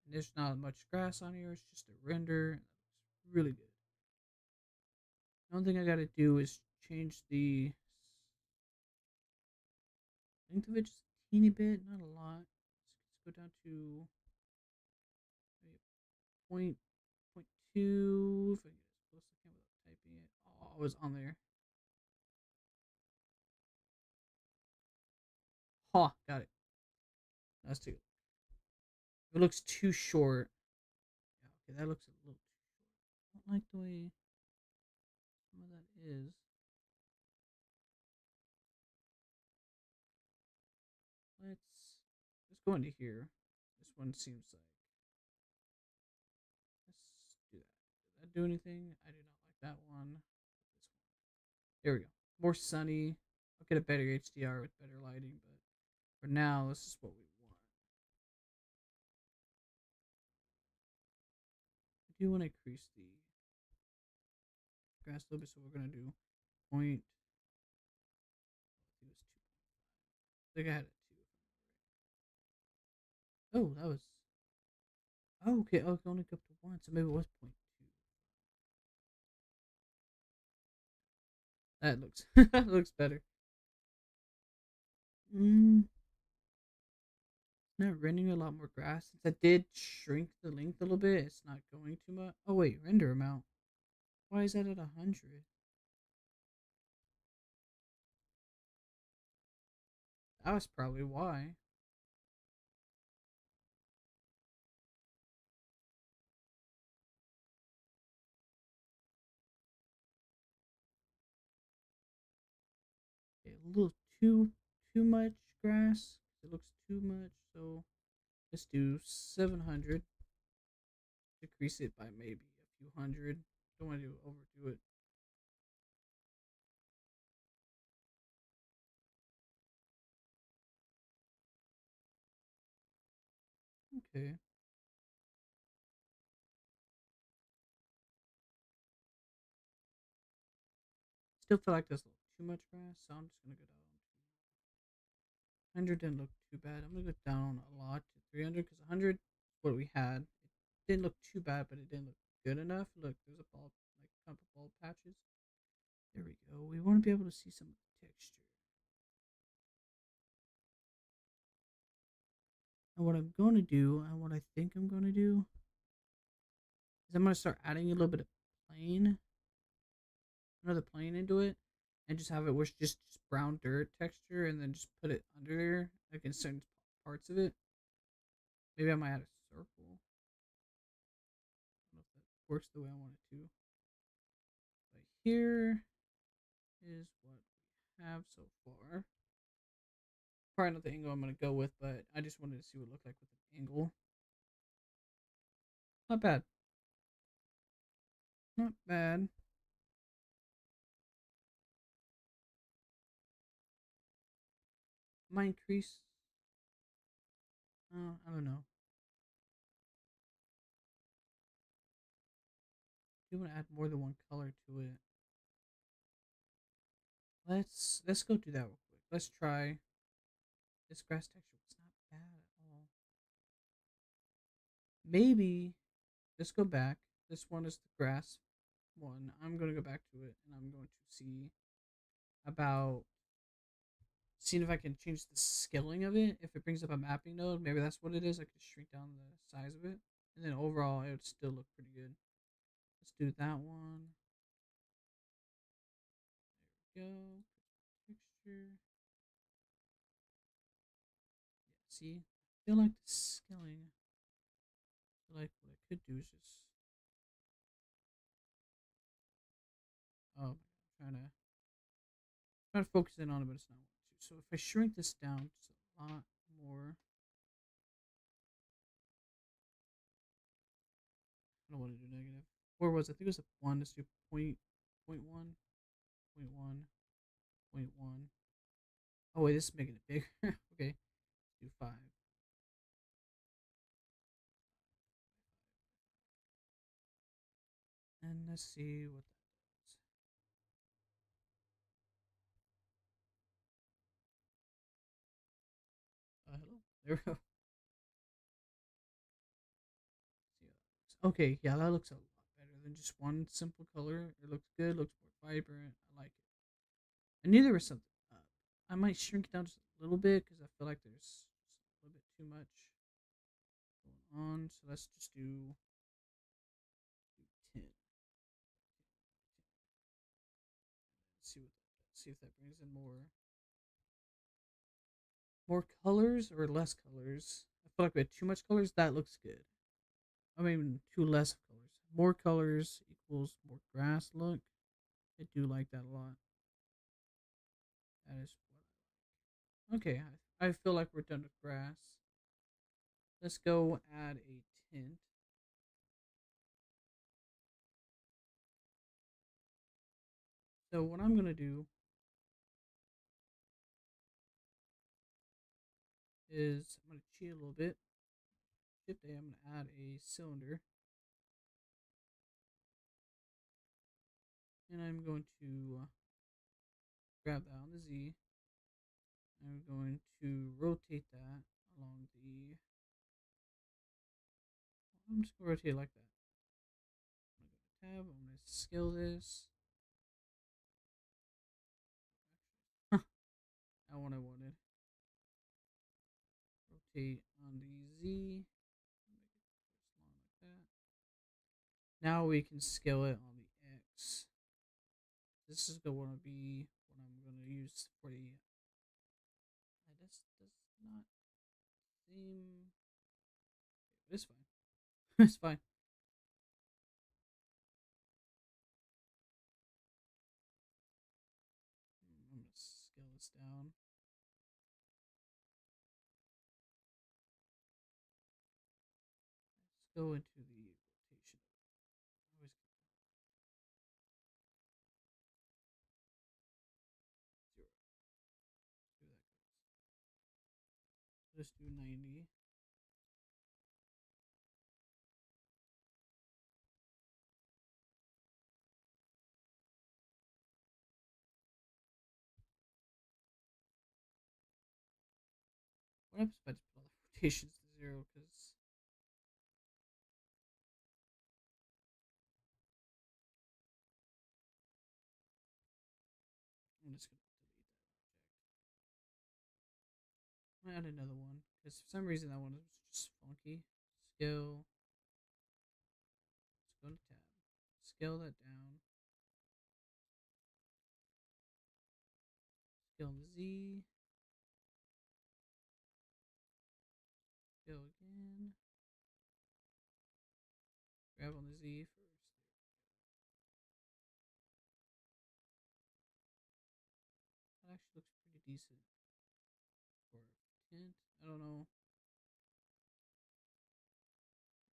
And there's not much grass on here. It's just a render. And that looks really good. The only thing I gotta do is change the length of it just a teeny bit, not a lot. Let's go down to maybe point point two. If I get as close as I can without typing it. Oh, I was on there. Ha, got it. Let's take it. If it looks too short. Yeah, okay, that looks a little too short. I don't like the way some of that is. Let's go into here. This one seems like let's do that. Did that do anything? I do not like that one. This one. There we go. More sunny. I'll get a better HDR with better lighting, but for now, this is what we want. I do want to increase the grass a little bit, so we're gonna do point. I think it was 2. I think I had it 2. Oh, that was. Oh, okay. Oh, it can only go up to 1, so maybe it was point 2. That looks that looks better. Mm, not rendering a lot more grass. Since I did shrink the length a little bit, it's not going too much. Oh wait, render amount. Why is that at 100? That was probably why. Okay, a little too much grass. It looks too much. So let's do 700. Decrease it by maybe a few hundred. Don't want to overdo it. Okay. Still feel like there's a little too much grass, so I'm just gonna go down. 100 didn't look too bad. I'm gonna go down a lot to 300 because 100 what we had. It didn't look too bad, but it didn't look good enough. Look, there's a bald, like a couple bald patches. There we go. We want to be able to see some of the texture. And what I'm going to do, and what I think I'm going to do, is I'm going to start adding a little bit of plane, another plane into it, and just have it with just brown dirt texture, and then just put it under there, like in certain parts of it. Maybe I might add a circle. I don't know if that works the way I want it to. But here is what we have so far. Probably not the angle I'm going to go with, but I just wanted to see what it looked like with an angle. Not bad. Not bad. Might increase. I don't know. You want to add more than one color to it. Let's go do that real quick. Let's try this grass texture. It's not bad at all. Maybe let's go back. This one is the grass one. I'm gonna go back to it and I'm going to see about seeing if I can change the scaling of it. If it brings up a mapping node, maybe that's what it is. I could shrink down the size of it, and then overall it would still look pretty good. Let's do that one. There we go. Texture. Yeah, see, I feel like the scaling. I feel like what I could do is just. Oh, trying to focus in on it, but it's not wanting to. So if I shrink this down just a lot more, I don't want to do negative. Where was it? I think it was a one. Let's do point one, point one, point one. Oh wait, this is making it bigger. Okay, let's do 5. And let's see what that does. Hello. There we go. See how that looks. Okay, yeah, that looks a lot better than just one simple color. It looks good. Looks more vibrant. I like it. I knew there was something up. I might shrink it down just a little bit because I feel like there's just a little bit too much going on. So let's just do 10. See what see if that brings in more colors or less colors. I feel like we had too much colors. That looks good. I mean, too less colors. More colors equals more grass look. I do like that a lot. That is what I like. Okay, I feel like we're done with grass. Let's go add a tint. So what I'm gonna do is I'm gonna cheat a little bit. Shift A. I'm gonna add a cylinder, and I'm going to grab that on the Z. I'm going to rotate that along the. I'm just gonna rotate it like that. I'm gonna go to tab. I'm gonna scale this. Not what I wanted. Rotate on the Z. Make it first line like that. Now we can scale it on the X. This is going to be what I'm going to use for the. This does not seem. It's fine. It's fine. I'm going to scale this down. Let's go into the rotation. Always zero. Do that. Let's do 90. What happens if I just put all the rotations to zero? Because I'm just going to delete that object. I'm going to add another one. Because for some reason that one was just funky. Scale. Let's go to tab. Scale that down. Scale the Z. Scale again. Grab on the Z first. That actually looks pretty decent for tint. I don't know what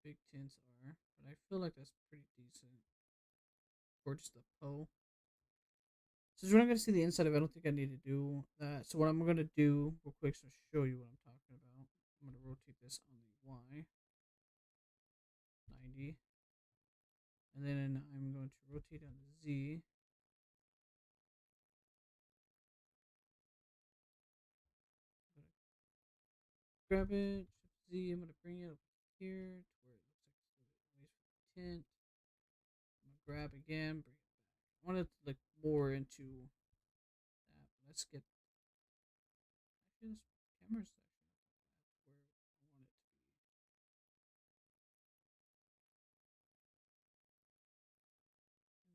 big tints are, but I feel like that's pretty decent for just the Poe. Since we're not going to see the inside of it, I don't think I need to do that. So what I'm going to do real quick to show you what I'm talking about, I'm going to rotate this on the Y, 90. And then I'm going to rotate on the Z. I'm going to grab it, shift Z, I'm going to bring it up here to where it looks like it's a little bit ways for the tint. I'm going to grab again, bring it back. I want it to look more into that. Let's get actually this camera's actually not where I want it to be.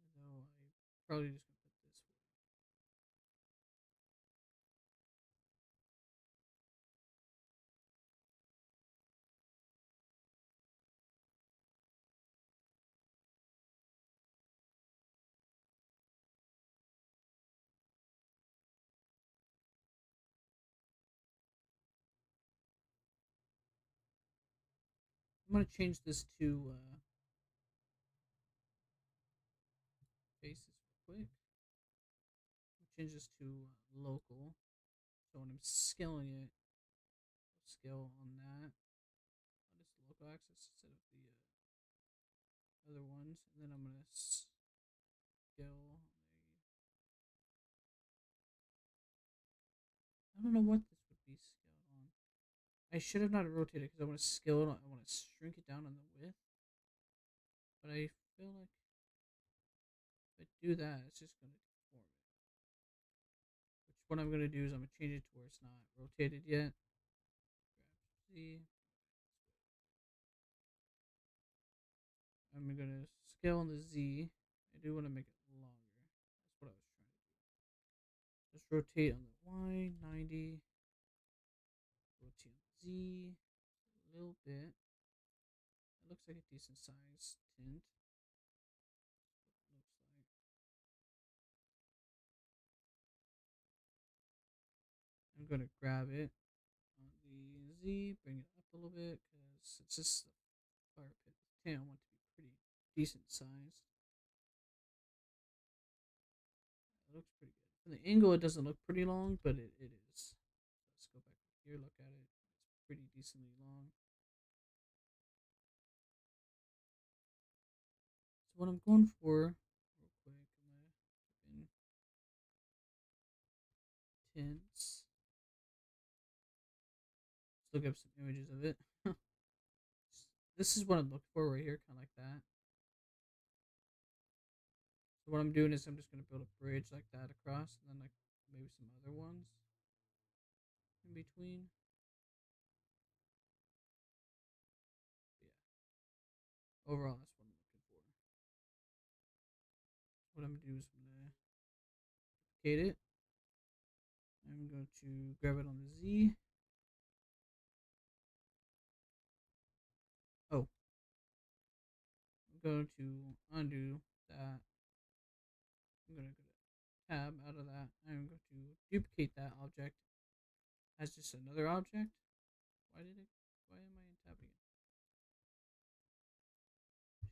Even though I probably just gonna put this way. I'm gonna change this to faces real quick. I'll change this to local. So when I'm scaling it, I'll scale on that. On this local axis instead of the other ones, and then I'm gonna scale on the. I don't know what this would be scaled on. I should have not rotated because I want to scale it. I want to shrink it down on the width, but I feel like if I do that, it's just gonna deform it. what I'm gonna do is I'm gonna change it to where it's not rotated yet. Grab Z. I'm gonna scale on the Z. I do want to make it longer. That's what I was trying to do. Just rotate on the Y 90. Rotate on the Z a little bit. It looks like a decent size tint. Looks like. I'm gonna grab it on the Z, bring it up a little bit because it's just a fire pit with tan. I want it to be pretty decent sized. It looks pretty good. From the angle, it doesn't look pretty long, but it is. Let's go back here, look at it. It's pretty decently long. So what I'm going for, real quick, I'm gonna put in tints. Let's look up some images of it. This is what I'm looking for right here, kind of like that. So what I'm doing is I'm just gonna build a bridge like that across, and then like maybe some other ones in between. But yeah, overall that's what I'm looking for. What I'm gonna do is I'm gonna duplicate it. I'm going to grab it on the Z. Oh, I'm going to undo that. I'm going to go to tab out of that. I'm going to duplicate that object as just another object. Why did it? Why am I in tab again?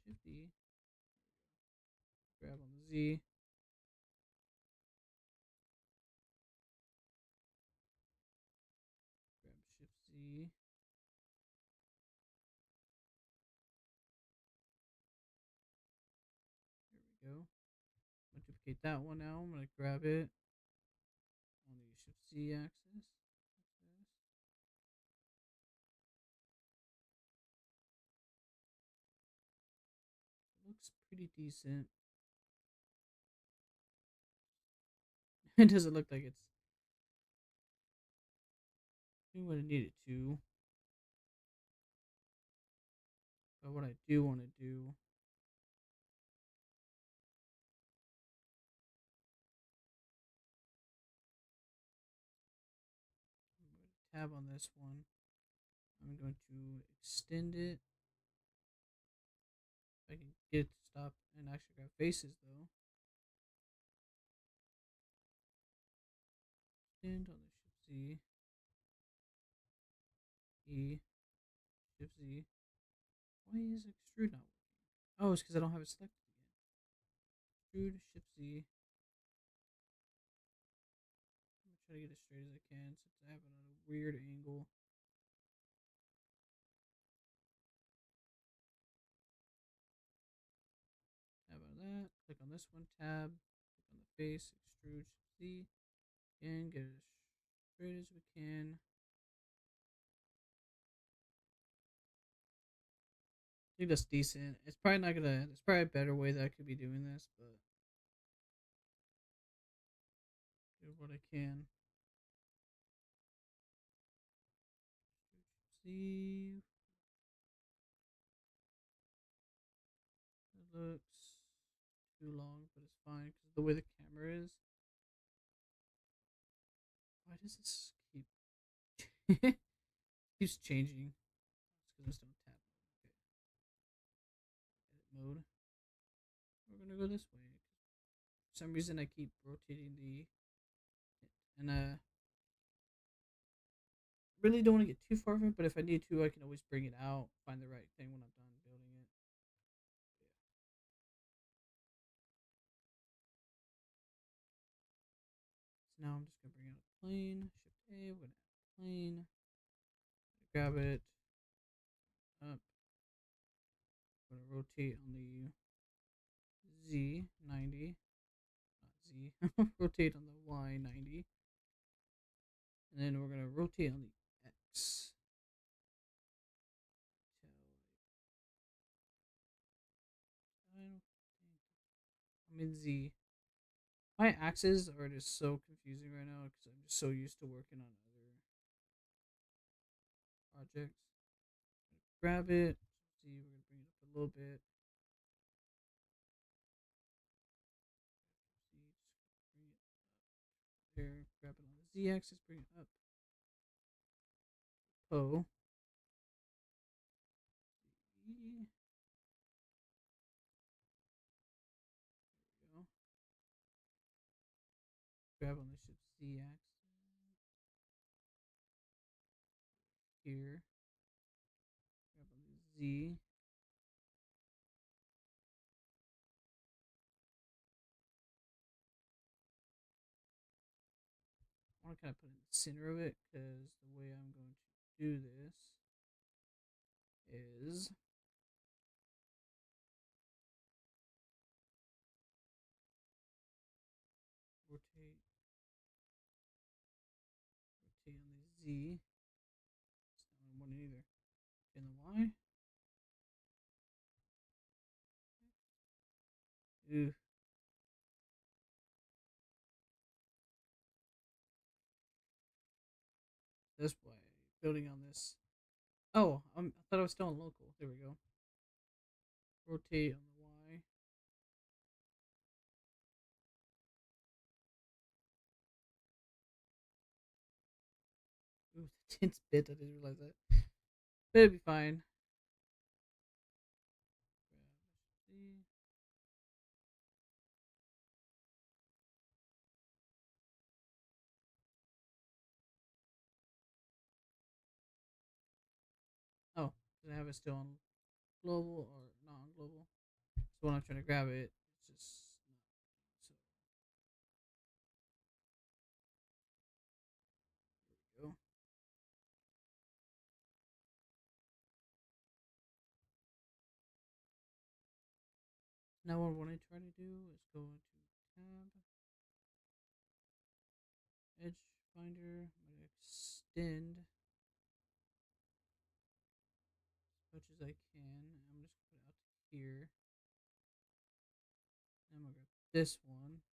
Shift D. Grab on the Z. Grab Shift Z. There we go. I'm going to duplicate that one now. I'm going to grab it on the Shift Z axis. It looks pretty decent. It doesn't look like it's doing what I need it to. But what I do want to do, I'm going to tab on this one. I'm going to extend it. If I can get it to stop and actually grab faces though. Extend on the Shift Z. E. Shift Z. Why is extrude not working? Oh, it's because I don't have it selected again. Extrude, Shift Z. I'm gonna try to get as straight as I can since I have it on a weird angle. Tab on that. Click on this one. Tab. Click on the face. Extrude, Shift Z. And get it as straight as we can. I think that's decent. It's probably not gonna. There's probably a better way that I could be doing this, but do what I can. See, it looks too long, but it's fine because the way the camera is. Why does this keep keeps changing? It's because I'm still on tab. Okay, edit mode. We're gonna go this way. For some reason, I keep rotating the, and really don't want to get too far from it. But if I need to, I can always bring it out, find the right thing when I'm done building it. So now I'm just gonna bring out a plane. Shift A. We're gonna add a plane. Grab it up. I'm gonna rotate on the Z 90. Not Z. Rotate on the Y 90. And then we're gonna rotate on the X. I don't think I'm in Z. My axes are just so confusing right now because I'm just so used to working on other projects. Grab it. See, we're gonna bring it up a little bit. See, just bring it there. Grab it on the Z axis. Bring it up. O. E. There we go. Grab on the ship's Z axis here. Grab on the Z. I want to kind of put it in the center of it because the way I'm going to do this is rotate, rotate on the Z. It's not what I want either. And the Y. Ooh, that's why building on this. Oh, I thought I was still on local. There we go. Rotate on the Y. Ooh, the tint's bit. I didn't realize that. But it'll be fine. Z. Oh, does it have it still on global or non-global? So when I'm trying to grab it, it's just not. So there we go. Now what I try to do is go into tab, edge finder. I'm gonna extend as much as I can. I'm just gonna put it out to here. And I'm gonna grab this one.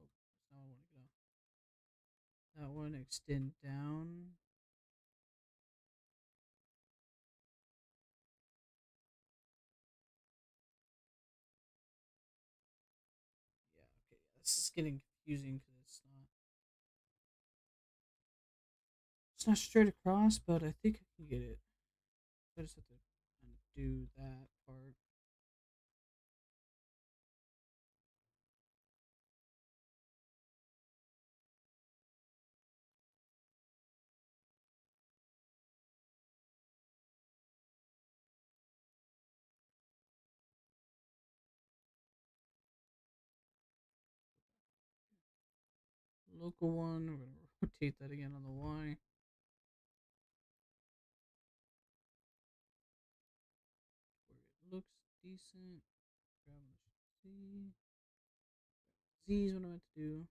Oh, that's not what I want to get off. That one extend down. Yeah, okay. This is getting confusing because it's not straight across, but I think I can get it. I just have to kind of do that part. Local one. We're gonna rotate that again on the Y. Where it looks decent. Grab the Z. Z is what I meant to do.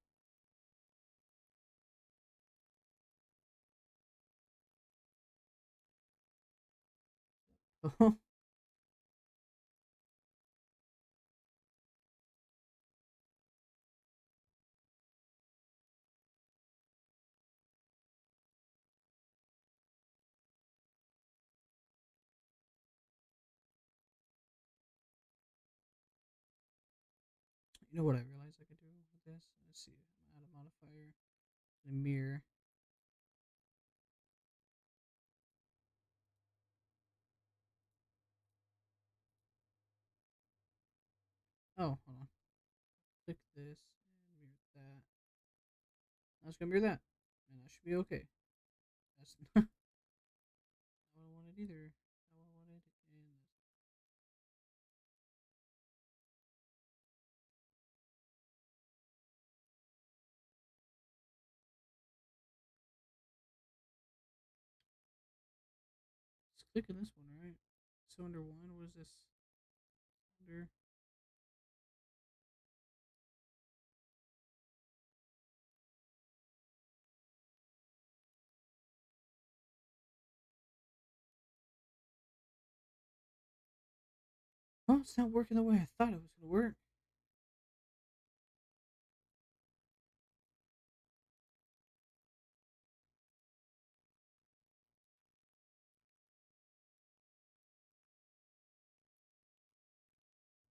Oh, you know what I realized I could do with this? Let's see. Add a modifier. A mirror. Oh, hold on. Click this and mirror that. Now it's gonna mirror that, and that should be okay. That's not what I wanted either. How I wanted, and let's click on this one, right? So under one, what is this? Under Oh, it's not working the way I thought it was gonna work.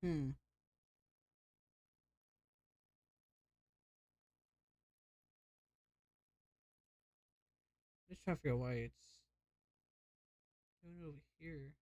Hmm. Let's try to figure out why it's doing it over here.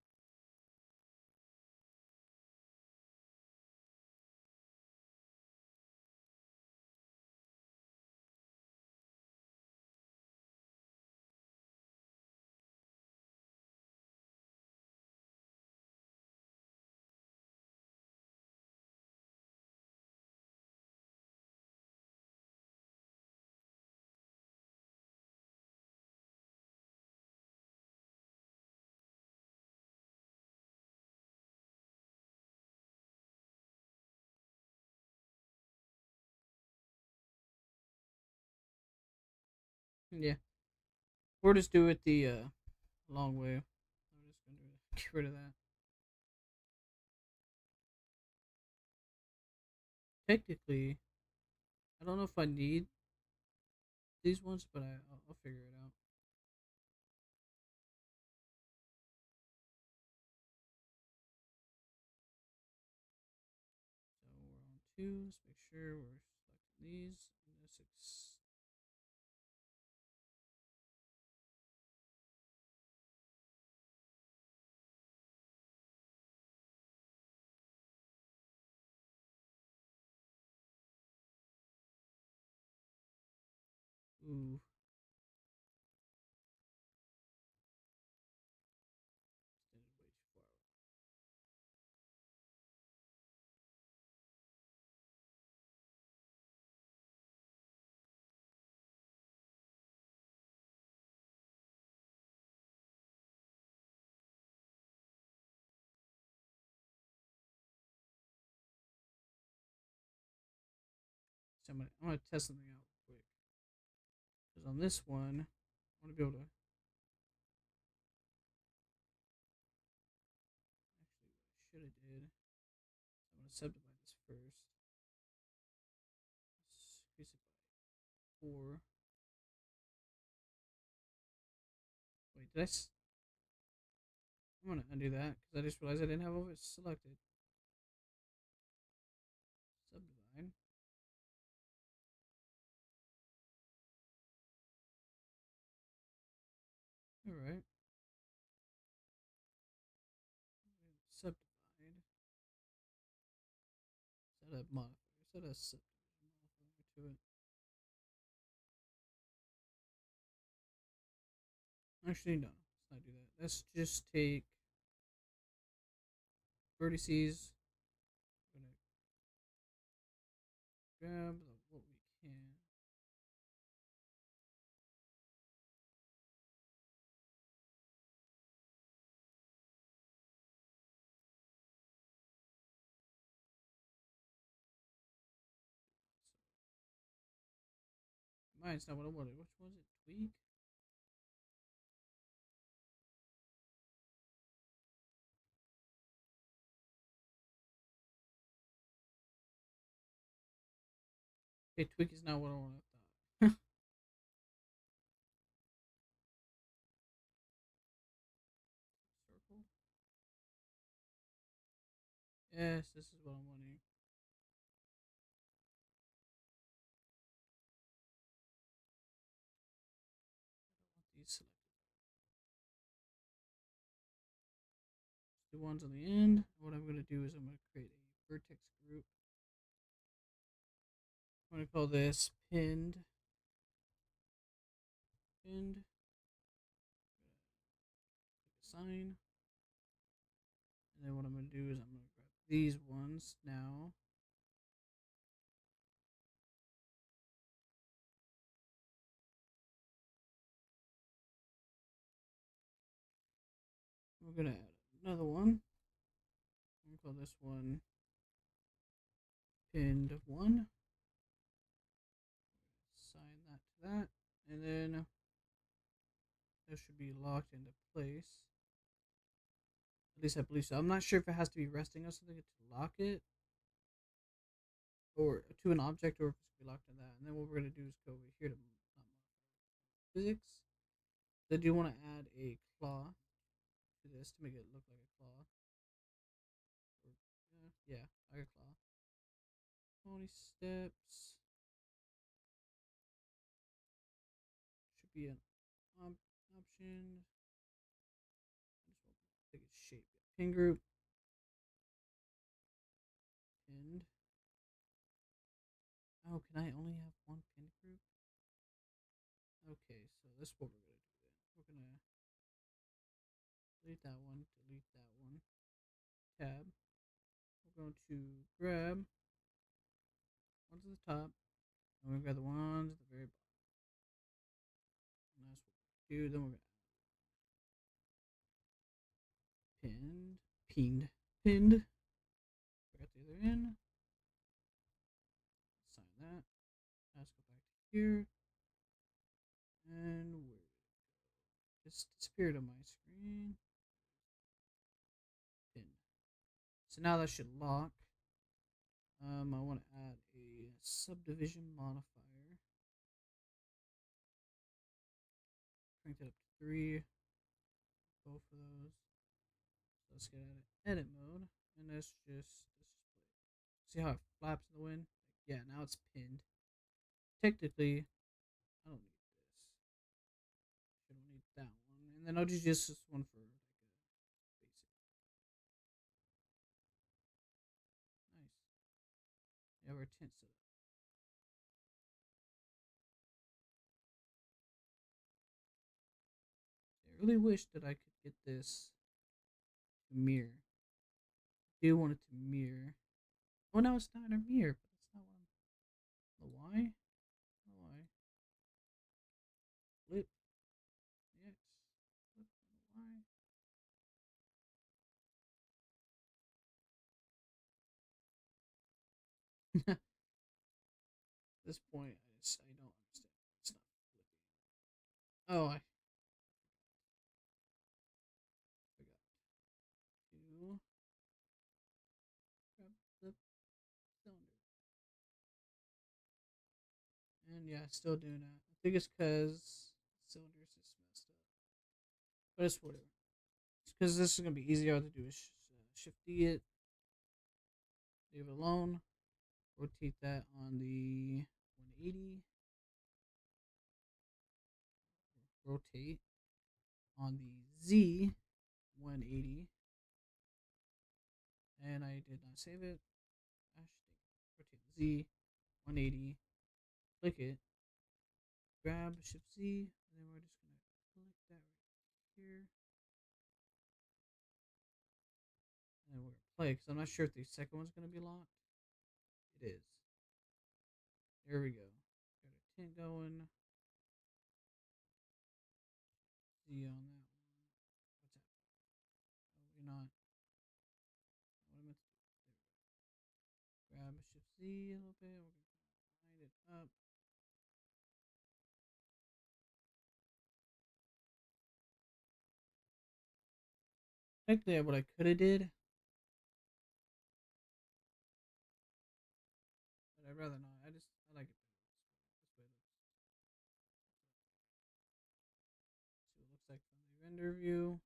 Yeah. We'll just do it the long way. I'm just gonna get rid of that. Technically, I don't know if I need these ones, but I'll figure it out. So we're on two. Let's make sure we're selecting these. And this ooh, extended way too far. So I'm gonna test something out quick. Because on this one, I want to be able to actually what I should have did. I'm gonna subdivide this first. Let's increase it by four. Wait, I'm gonna undo that because I just realized I didn't have it selected. Subdivide. All right. Subdivide. Set a modifier. Set a subdivision modifier to it. Actually, no. Let's not do that. Let's just take vertices. I'm gonna grab what we can. So mine's not what I wanted. Which was it? Tweak. Okay, tweak is not what I wanted. Circle. Yes, this is what I'm wanting. I want these selected. The ones on the end. What I'm gonna do is I'm gonna create a vertex group. I'm gonna call this pinned. Pinned. Assign. And then what I'm gonna do is I'm gonna grab these ones now. We're gonna add another one. I'm gonna call this one pinned one. Assign that to that. And then this should be locked into place. At least I believe so. I'm not sure if it has to be resting on something to lock it, or to an object, or if it's gonna be locked in that. And then what we're gonna do is go over here to physics. I do want to add a claw to this to make it look like a claw. Or, yeah, like a claw. 20 steps should be an option. I just want to take its shape. Pin group. Pinned. Oh, can I only have one pin group? Okay, so this is what we're gonna do then. We're gonna delete that one, delete that one. Tab. We're going to grab ones at the top, and we're gonna grab the ones at the very bottom. And that's what we're gonna do. Then we're gonna pinned, pinned, pinned. Got the other end. Sign that. Let's go back to here, and where it's disappeared on my screen. Pin. So now that should lock. I want to add a subdivision modifier. Crank it up to 3. Both of those. So let's get out of edit mode, and let's just see how it flaps in the wind. Yeah, now it's pinned. Technically, I don't need this. I don't need that one, and then I'll just use this one for like a basic. Nice. Yeah, we're tint set up. I really wish that I could get this to mirror. I do want it to mirror. Oh, now it's not a mirror, but that's not what I'm. Why? Why? Flip. Yes. Flip. Why? At this point, I don't understand. It's not flipping. Oh, I forgot to grab the cylinder. And yeah, still doing that. I think it's because the cylinder's just messed up. But it's whatever. It's because this is going to be easier to do. Is shift D it, leave it alone, rotate that on the 180, rotate on the Z 180, and I did not save it. I should rotate the Z 180, click it, grab shift Z, and then we're just going to click that right here. And we're gonna play because I'm not sure if the second one's gonna be locked. It is. There we go. Got a tint going. Z on that one. What's that? Oh, we're not. What am I meant to do? There we go. Grab shift Z a little bit. We're gonna line it up. Technically, what I could have did, but I'd rather not. I like it better this way. See what it looks like from the render view.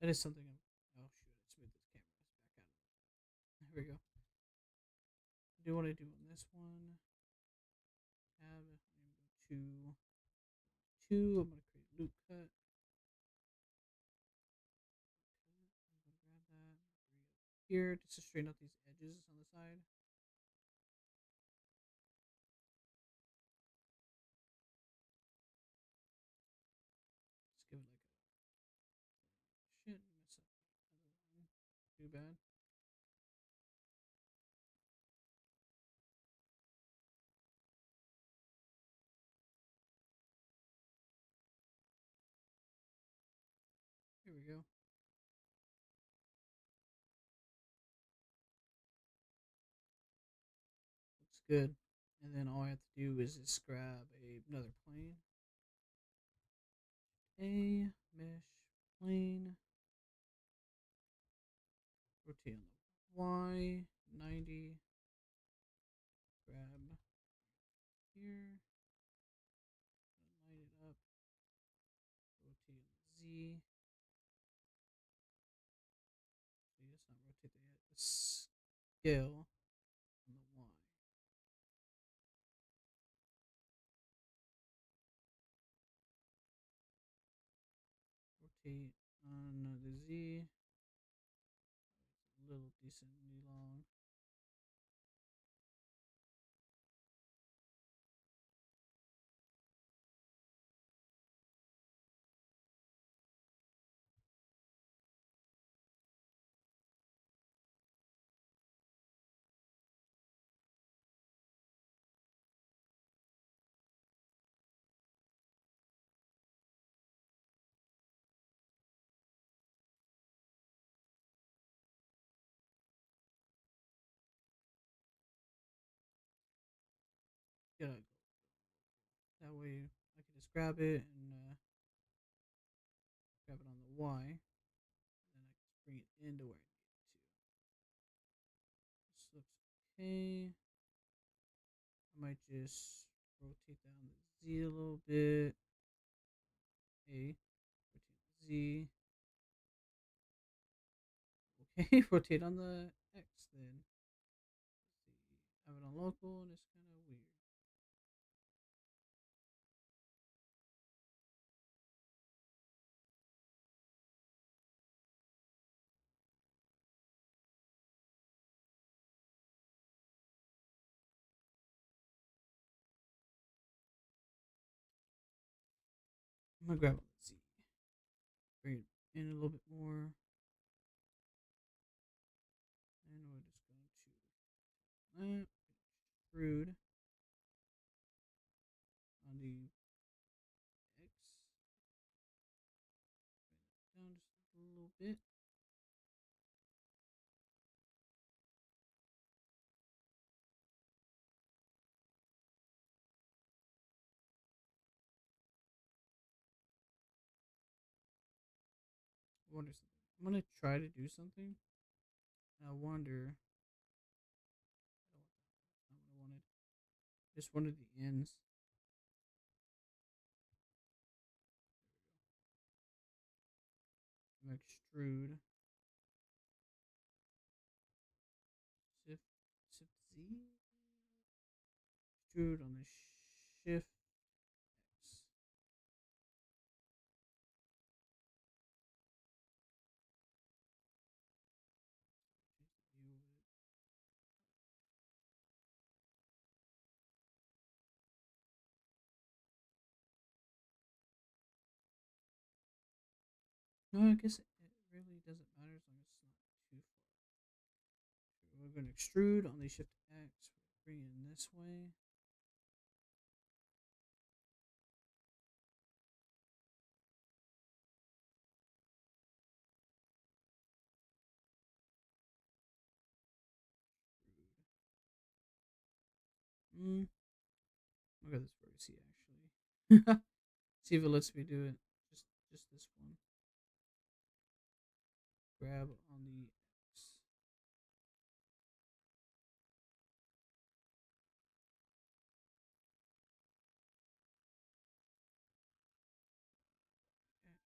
That is something. Oh shoot! I smooth this camera back out of it. Here we go. I do what I do on this one. Tab. I'm going to 2. I'm gonna create a loop cut. I'm gonna grab that here just to straighten out these edges on the side. Just give it like a shit. Mess up the other one. Too bad. Here we go. good. And then all I have to do is just grab another plane. A mesh plane. Rotate on the Y. 90. Grab here. Line it up. Rotate on the Z. See, it's not rotate yet. Scale on the Y. Rotate on the Z. It's a little decently long. Gotta go. That way I can just grab it and grab it on the Y. And then I can just bring it into where I need it to. This looks okay. I might just rotate down the Z a little bit. A. Rotate the Z. Okay, rotate on the X then. Let's see. Have it on local and it's kind of weird. I'm gonna grab the Z. Bring it in a little bit more. And we're just going to extrude on the X. Bring it down just a little bit. I wonder something. I'm gonna try to do something. And I wonder. I don't want that. Not what I wanted. Just wanted the ends. I'm gonna extrude. Shift, shift Z. Extrude on the shift X. No, I guess it really doesn't matter as long as it's not too far. We're going to extrude on the shift X. Bring it in this way. Mm. Look at this vertice actually. See if it lets me do it. Just this one. Grab on the X. X.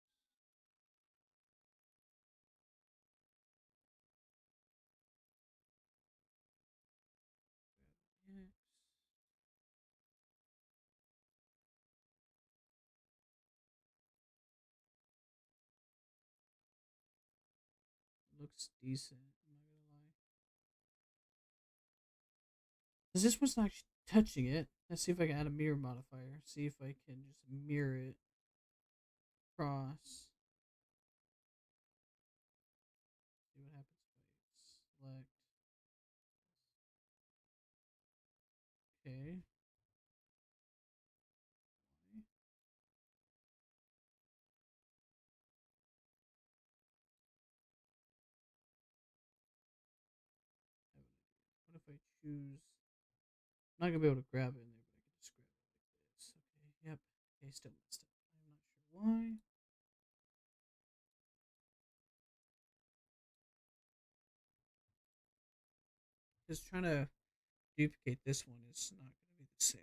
Grab X. Looks decent. I'm not gonna lie. Cause this one's not actually touching it. Let's see if I can add a mirror modifier. See if I can just mirror it across. See what happens if I select. Okay. What if I choose I'm not gonna be able to grab it in there, but I can just grab it like this. Okay, yep. Okay, still messed up. I'm not sure why. Just trying to duplicate this one is not gonna be the same.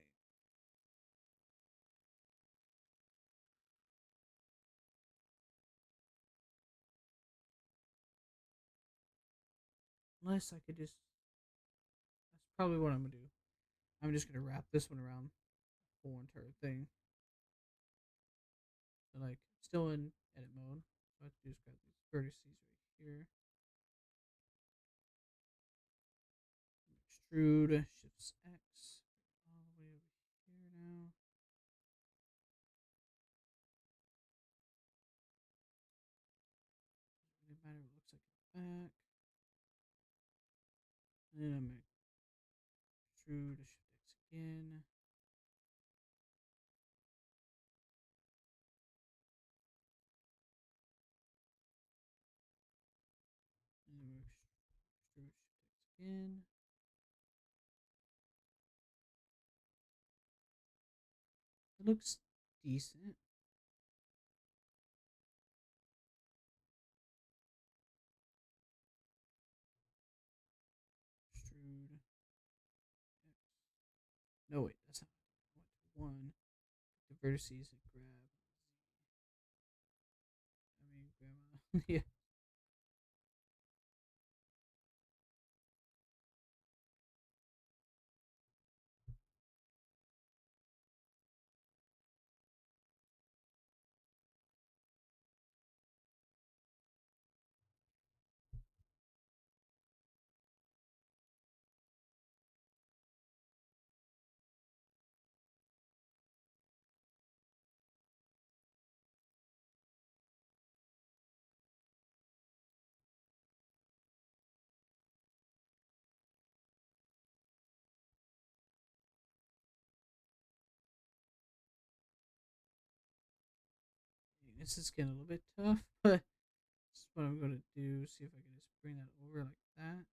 Unless I could just. That's probably what I'm gonna do. I'm just gonna wrap this one around the whole entire thing. So like, still in edit mode. What I have to do is grab these vertices right here. Extrude, shifts X, all the way over here now. Doesn't really matter what it looks like in the back. And then I'm gonna extrude, shift X again. And then we're extrude, shift X again. It looks decent. Extrude X. No wait, that's not. I went to one. The vertices and grab. I mean, grandma. Yeah. This is getting a little bit tough, but this is what I'm gonna do. See if I can just bring that over like that.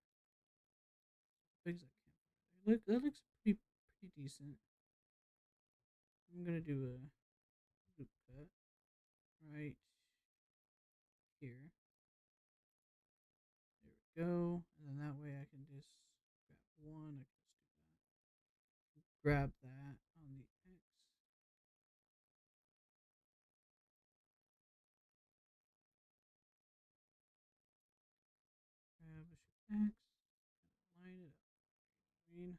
Big as I can. Look, that looks pretty decent. I'm gonna do a loop cut right here. There we go. And then that way I can just grab one. I can just do that. Grab that on the X. Grab a shift X. Line it up. Green.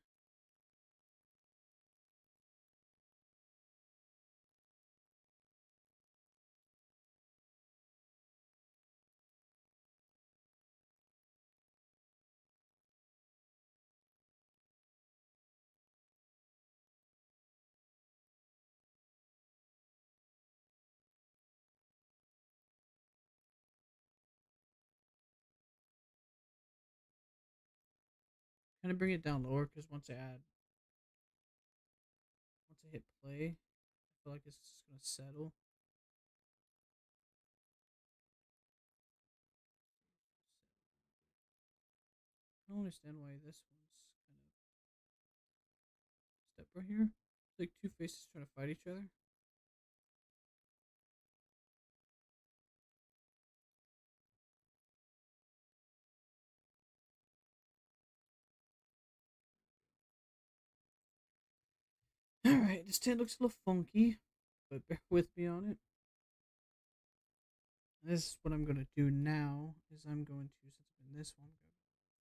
Kind of bring it down lower because once I hit play, I feel like it's just gonna settle. I don't understand why this one's kind of step right here. It's like two faces trying to fight each other. Alright, this tent looks a little funky, but bear with me on it. This is what I'm gonna do now. Is I'm going to, since I'm in this one,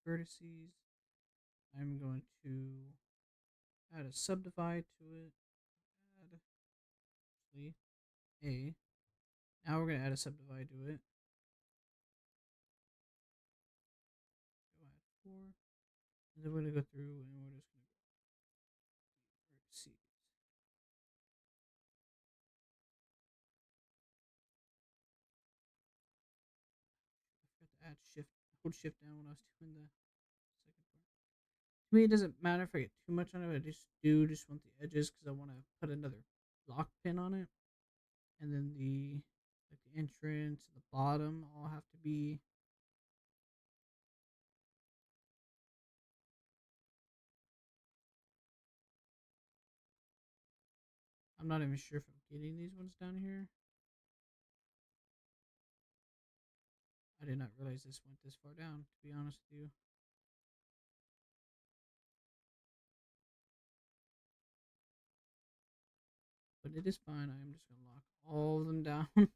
grab vertices. I'm going to add a subdivide to it. Add actually a. Now we're gonna add a subdivide to it. Go add four, and then we're gonna go through and we're just gonna go vertices. I forgot to add shift, hold shift down when I was doing the second part. To me, it doesn't matter if I get too much on it. I just want the edges because I want to put another lock pin on it, and then the entrance and the bottom all have to be I'm not even sure if I'm getting these ones down here. I did not realize this went this far down, to be honest with you. But it is fine. I am just going to lock all of them down. Did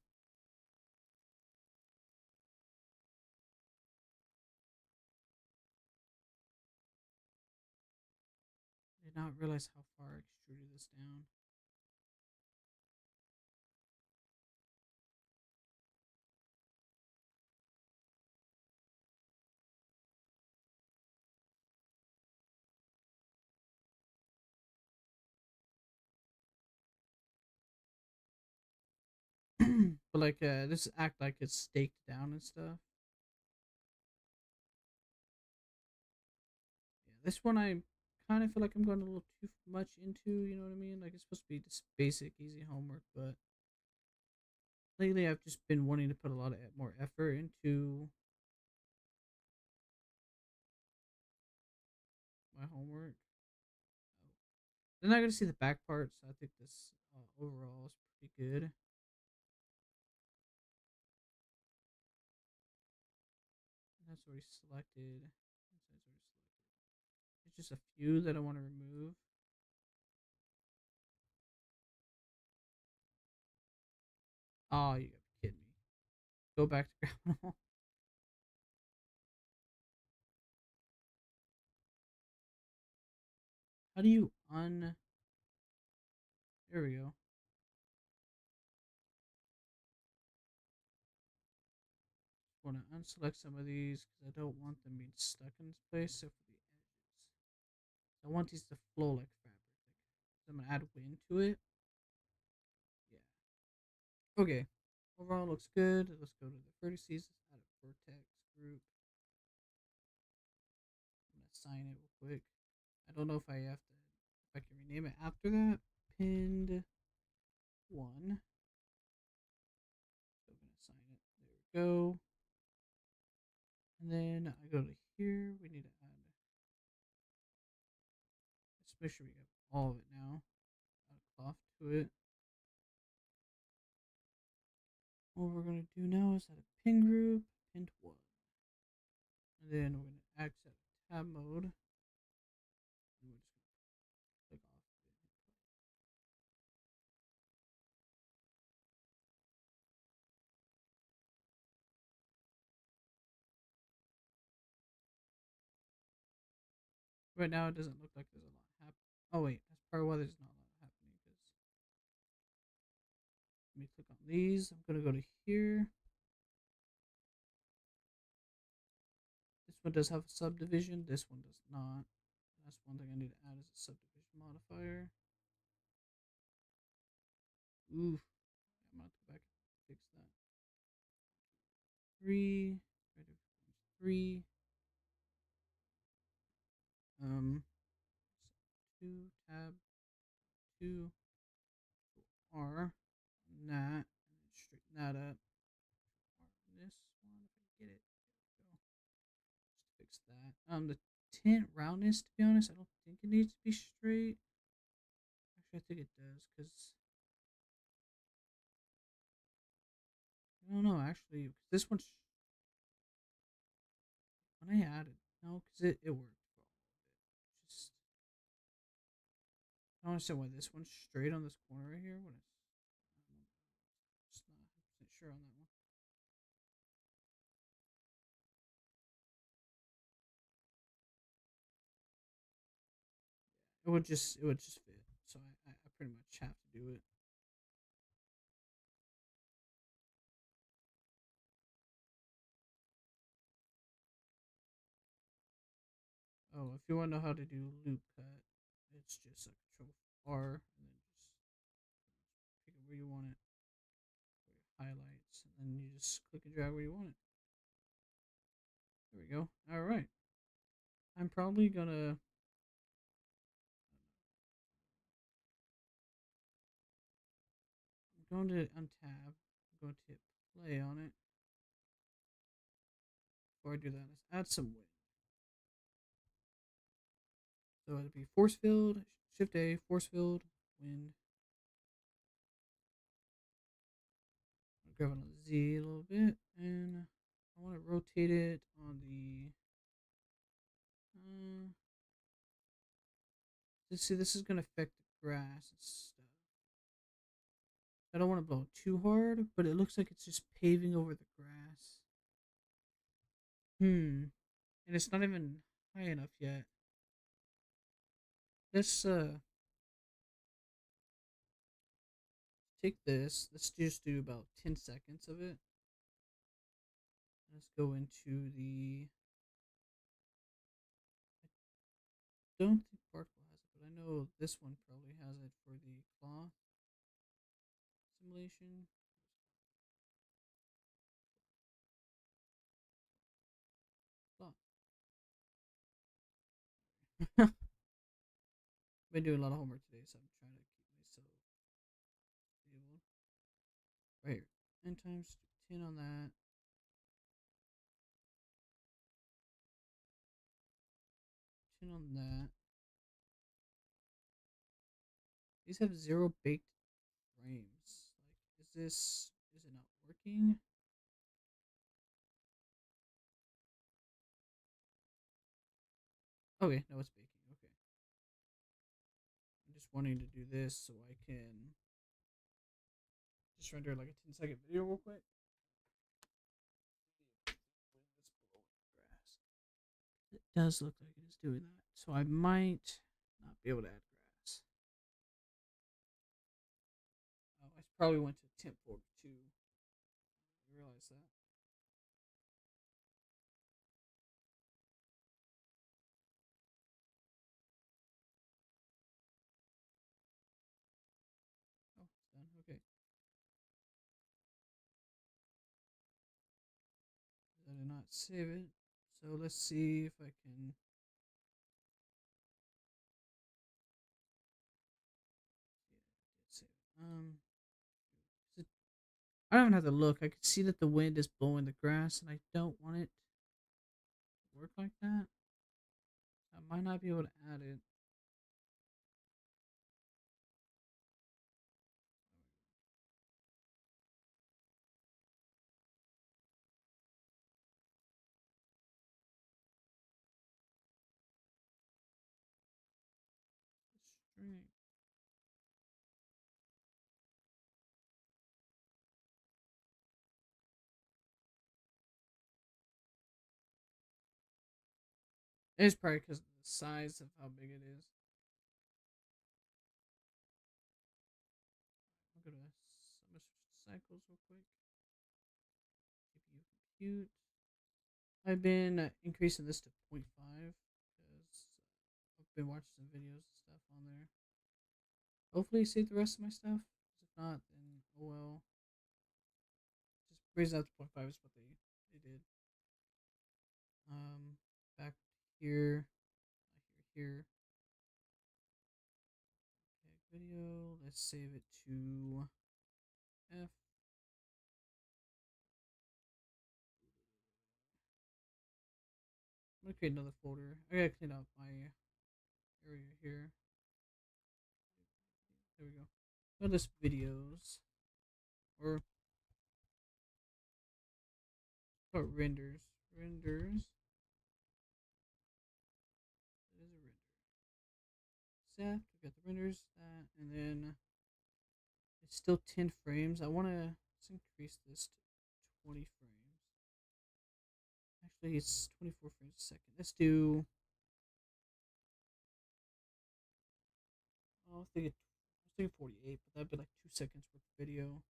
not realize how far I extruded this down. But like, this act like it's staked down and stuff. Yeah, this one I kind of feel like I'm going a little too much into. You know what I mean? Like it's supposed to be just basic, easy homework, but lately I've just been wanting to put a lot of more effort into my homework. They're not gonna see the back parts. So I think this overall is pretty good. And that's already selected. That's already selected. It's just a few that I want to remove. Oh, you gotta be kidding me. Go back to grab. How do you un? There we go. Want to unselect some of these because I don't want them being stuck in this place. So for the edges, I want these to flow like fabric. Like, I'm gonna add wind to it. Yeah. Okay. Overall looks good. Let's go to the vertices. Let's add a vertex group. I'm gonna assign it real quick. I don't know if I have to, if I can rename it after that. Pinned one. So I'm gonna assign it. There we go. And then I go to here. We need to add. Let's make sure we have all of it now. Add a cloth to it. What we're gonna do now is add a pin group, pinned one. And then we're gonna access tab mode. And we're just gonna click off it. Right now it doesn't look like there's a lot happening. Oh wait, that's probably why there's not a lot happening. Because let me click on these. I'm gonna go to here. This one does have a subdivision. This one does not. That's one thing I need to add is a subdivision modifier. Oof. I'm gonna have to go back and fix that. Three. Three. Um. Two tab two R on that, and then straighten that up. R on this one, if I get it. There we go. Just fix that. The tint roundness, to be honest, I don't think it needs to be straight. Actually, I think it does, because I don't know, actually, because this one's when I added, no, because it worked for all of it. Just I don't understand why this one's straight on this corner right here. When it's just not 100% sure on that one. It would just fit. So I pretty much have to do it. Oh, if you want to know how to do loop cut, it's just a control R and then just pick it where you want it, where your highlights, and then you just click and drag where you want it. There we go. All right. I'm probably gonna I'm going to untab. I'm going to hit play on it. Before I do that, let's add some wind. So it'd be force field, shift A, force field, wind. grab it on the Z a little bit, and I want to rotate it on the. Let's see, this is gonna affect the grass and stuff. I don't want to blow it too hard, but it looks like it's just paving over the grass. And it's not even high enough yet. Let's take this. Let's just do about 10 seconds of it. Let's go into the. I don't think Barkle has it, but I know this one probably has it for the cloth simulation. Cloth. Been doing a lot of homework today, so I'm trying to keep myself stable. Right here. N times 10 on that. 10 on that. These have zero baked frames. Like, is it not working? Okay, no, it's baking. Okay. I'm just wanting to do this so I can just render like a 10-second video real quick. It does look like it is doing that. So I might not be able to add grass. Oh, I probably went to temp folder too. I realized that. Oh, it's done. Okay. I did not save it. So let's see if I can. Save it. I don't even have to look. I can see that the wind is blowing the grass, and I don't want it to work like that. I might not be able to add it. String. It's probably because of the size of how big it is. I'm gonna switch cycles real quick. CPU compute. I've been increasing this to 0.5 because I've been watching some videos and stuff on there. Hopefully, save the rest of my stuff. If not, then oh well. Just raise that to 0.5 is what they did. Back here, here. Okay, video. Let's save it to F. I'm gonna create another folder. I gotta clean up my area here. There we go. Notice videos or renders. Renders. It is a render. Set. We got the renders. That and then it's still 10 frames. I want to let's increase this to 20 frames. Actually, it's 24 frames a second. Oh, I was thinking 48, but that'd be like 2 seconds worth of video.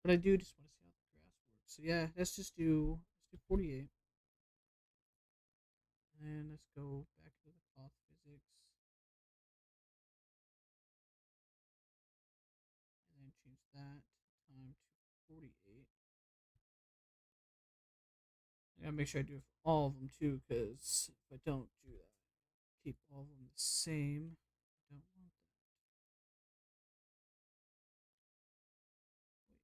But I do just want to see how the grass works. So yeah, let's do 48. And let's go back to the cloth physics. And then change that time to 48. I gotta make sure I do it for all of them too, because if I don't do that, keep all of them the same. I don't want that. Wait,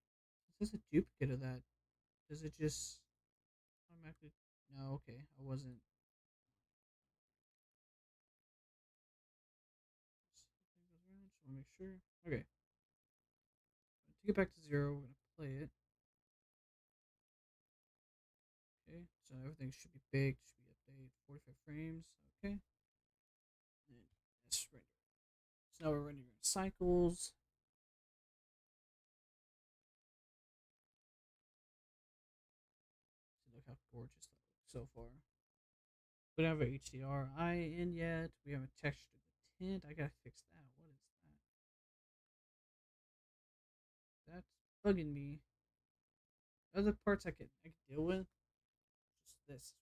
is this a duplicate of that? Does it just automatically? No, okay, I wasn't. Just want to make sure. Okay, to get back to zero, we're gonna play it. Okay, so everything should be baked, should be updated, 45 frames. Okay, and that's ready. So now we're rendering cycles. So look how gorgeous that looks so far. We don't have our HDRI in yet. We haven't textured the tint. I gotta fix that. What is that? That's bugging me. Other parts I can deal with. Just this.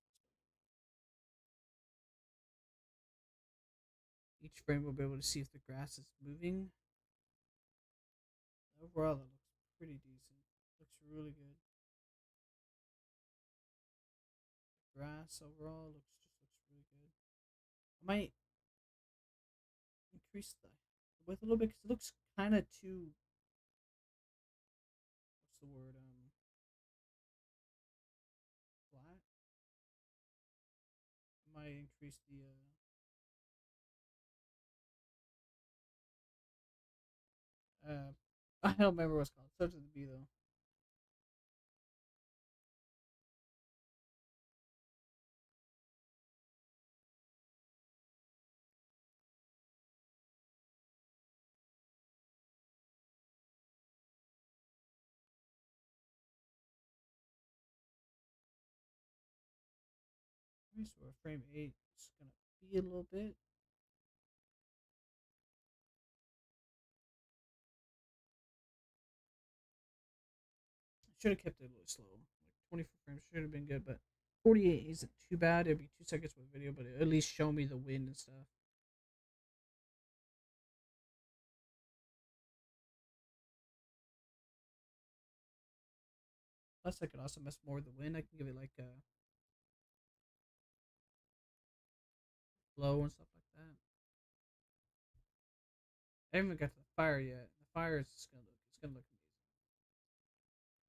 Each frame will be able to see if the grass is moving. Overall, that looks pretty decent. Looks really good. Grass overall looks really good. I might increase the width a little bit because it looks kind of too. What's the word? Flat. I might increase the. I don't remember what it's called. It starts with a B though. Okay, so frame 8 is gonna be a little bit. Should have kept it a little slow. Like 24 frames should have been good, but 48 isn't too bad. It'd be 2 seconds with video, but at least show me the wind and stuff. Plus, I could also mess more with the wind. I can give it like a glow and stuff like that. I haven't got to the fire yet. The fire is just gonna look. It's gonna look amazing.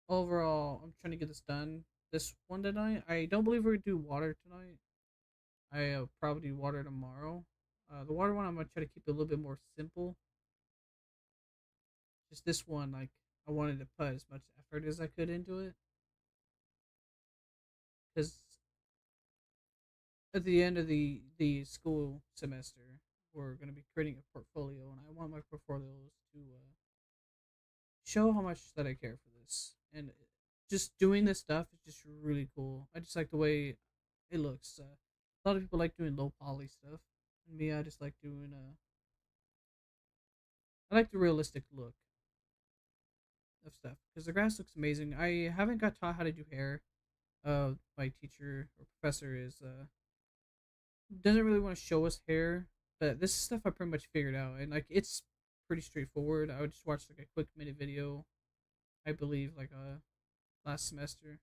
Overall, I'm trying to get this done this one tonight. I don't believe we're gonna do water tonight. I probably do water tomorrow. The water one I'm gonna try to keep it a little bit more simple. Just this one, like I wanted to put as much effort as I could into it because at the end of the school semester, we're gonna be creating a portfolio, and I want my portfolios to show how much that I care for this. And just doing this stuff is just really cool. I just like the way it looks. A lot of people like doing low poly stuff, and me, I just like doing. I like the realistic look of stuff because the grass looks amazing. I haven't got taught how to do hair. My teacher or professor is doesn't really want to show us hair, but this is stuff I pretty much figured out, and like it's pretty straightforward. I would just watch like a quick minute video, I believe, like last semester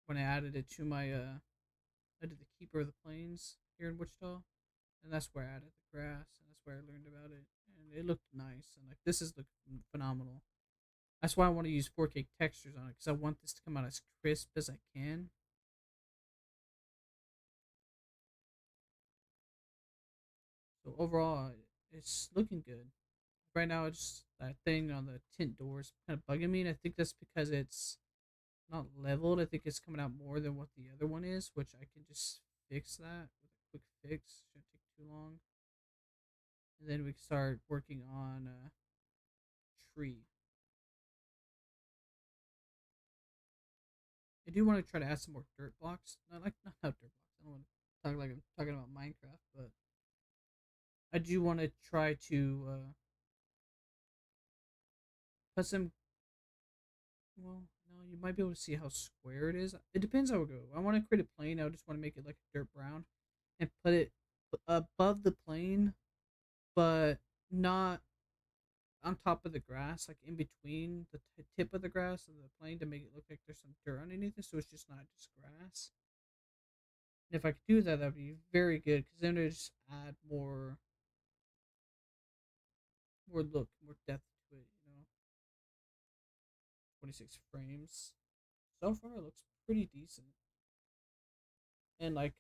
when I added it to my I did the Keeper of the Plains here in Wichita, and that's where I added the grass, and that's where I learned about it, and it looked nice, and like this is looking phenomenal. That's why I want to use 4K textures on it because I want this to come out as crisp as I can. So overall, it's looking good. Right now, it's that thing on the tint doors kind of bugging me, and I think that's because it's not leveled. I think it's coming out more than what the other one is, which I can just fix that with a quick fix. Shouldn't take too long. And then we can start working on a tree. I do want to try to add some more dirt blocks. Not dirt blocks. I don't want to talk like I'm talking about Minecraft, but I do want to try to put some. Well, no, you might be able to see how square it is. It depends how we go. I want to create a plane. I just want to make it like a dirt brown and put it above the plane, but not on top of the grass, like in between the tip of the grass and the plane to make it look like there's some dirt underneath it, so it's just not just grass. And if I could do that, that'd be very good because then it just add more look, more depth to it. 26 frames. So far, it looks pretty decent, and like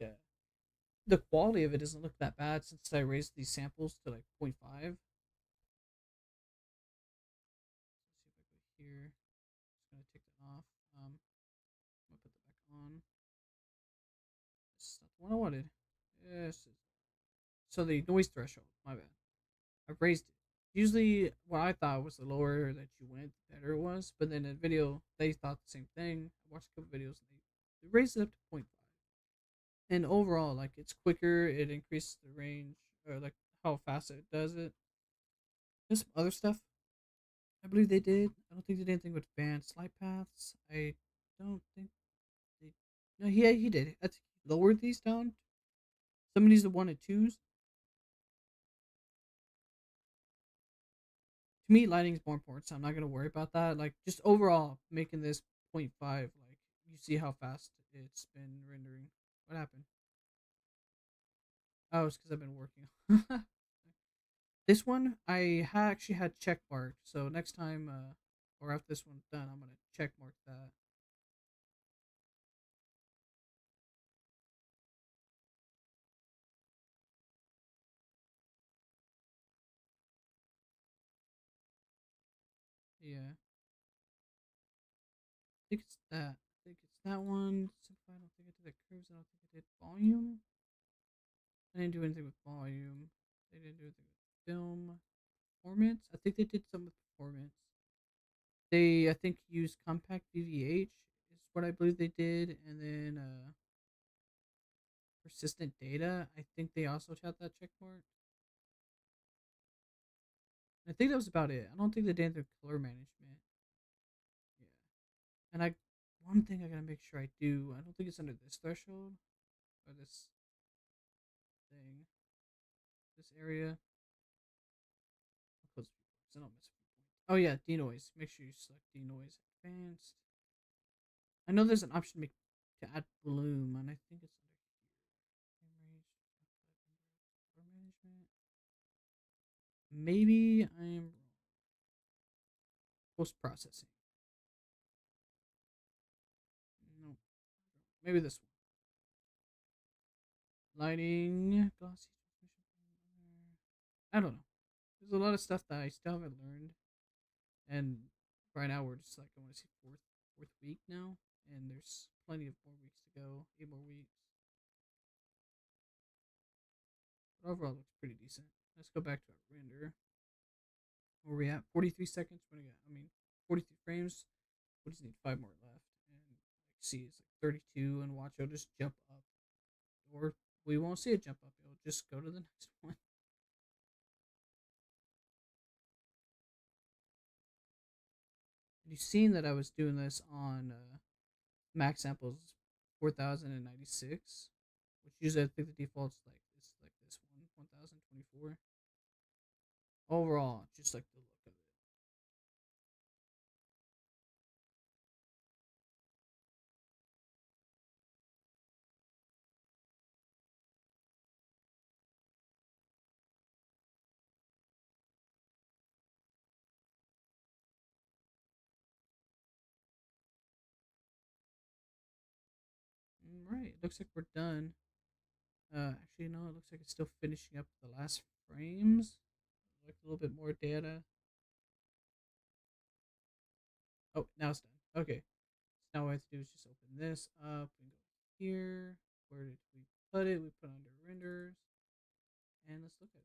the quality of it doesn't look that bad since I raised these samples to like 0.5. here. Just gonna take that off. I'm gonna put that back on. This is not the one I wanted. Yes. So the noise threshold. My bad. I raised it. Usually, what I thought was the lower that you went, the better it was. But then in the video, they thought the same thing. I watched a couple videos and they raised it up to 0.5. And overall, like it's quicker. It increases the range or like how fast it does it. There's some other stuff I believe they did. I don't think they did anything with advanced light paths. I don't think they. No, he did. I think he lowered these down. Some of these are one and twos. To me, lighting is more important, so I'm not gonna worry about that. Like just overall, making this point 0.5, like you see how fast it's been rendering. What happened? Oh, it's because I've been working. This one actually had check mark, so next time, or after this one's done, I'm gonna check mark that. Yeah, I think it's that. I think it's that one. Simplify. I don't think I did the curves. I don't think I did volume. I didn't do anything with volume. They didn't do anything with film performance. I think they did some with performance. They, I think, used compact BVH is what I believe they did, and then persistent data. I think they also had that check mark. I think that was about it. I don't think they did their color management. Yeah, and one thing I gotta make sure I do. I don't think it's under this threshold or this thing, this area. I'll close so I don't miss a point. Oh yeah, denoise. Make sure you select denoise advanced. I know there's an option to make to add bloom, and I think it's under here. Color management. Maybe I'm post processing. No, maybe this one. Lighting, glossy. I don't know. There's a lot of stuff that I still haven't learned, and right now we're just like I want to see fourth week now, and there's plenty of more weeks to go. 8 more weeks. But overall, it looks pretty decent. Let's go back to our render. Where we at? 43 seconds. What do we got? I mean, 43 frames. We just need 5 more left, and like see it's like 32, and watch it'll just jump up, or we won't see it jump up. It'll just go to the next one. And you've seen that I was doing this on max samples 4096, which usually I think the default's like this one 1024. Overall, just like the look of it. Right, looks like we're done. Actually, no, it looks like it's still finishing up the last frames. Like a little bit more data. Oh, now it's done. Okay. So now what I have to do is just open this up and go here. Where did we put it? We put it under renders. And let's look at it.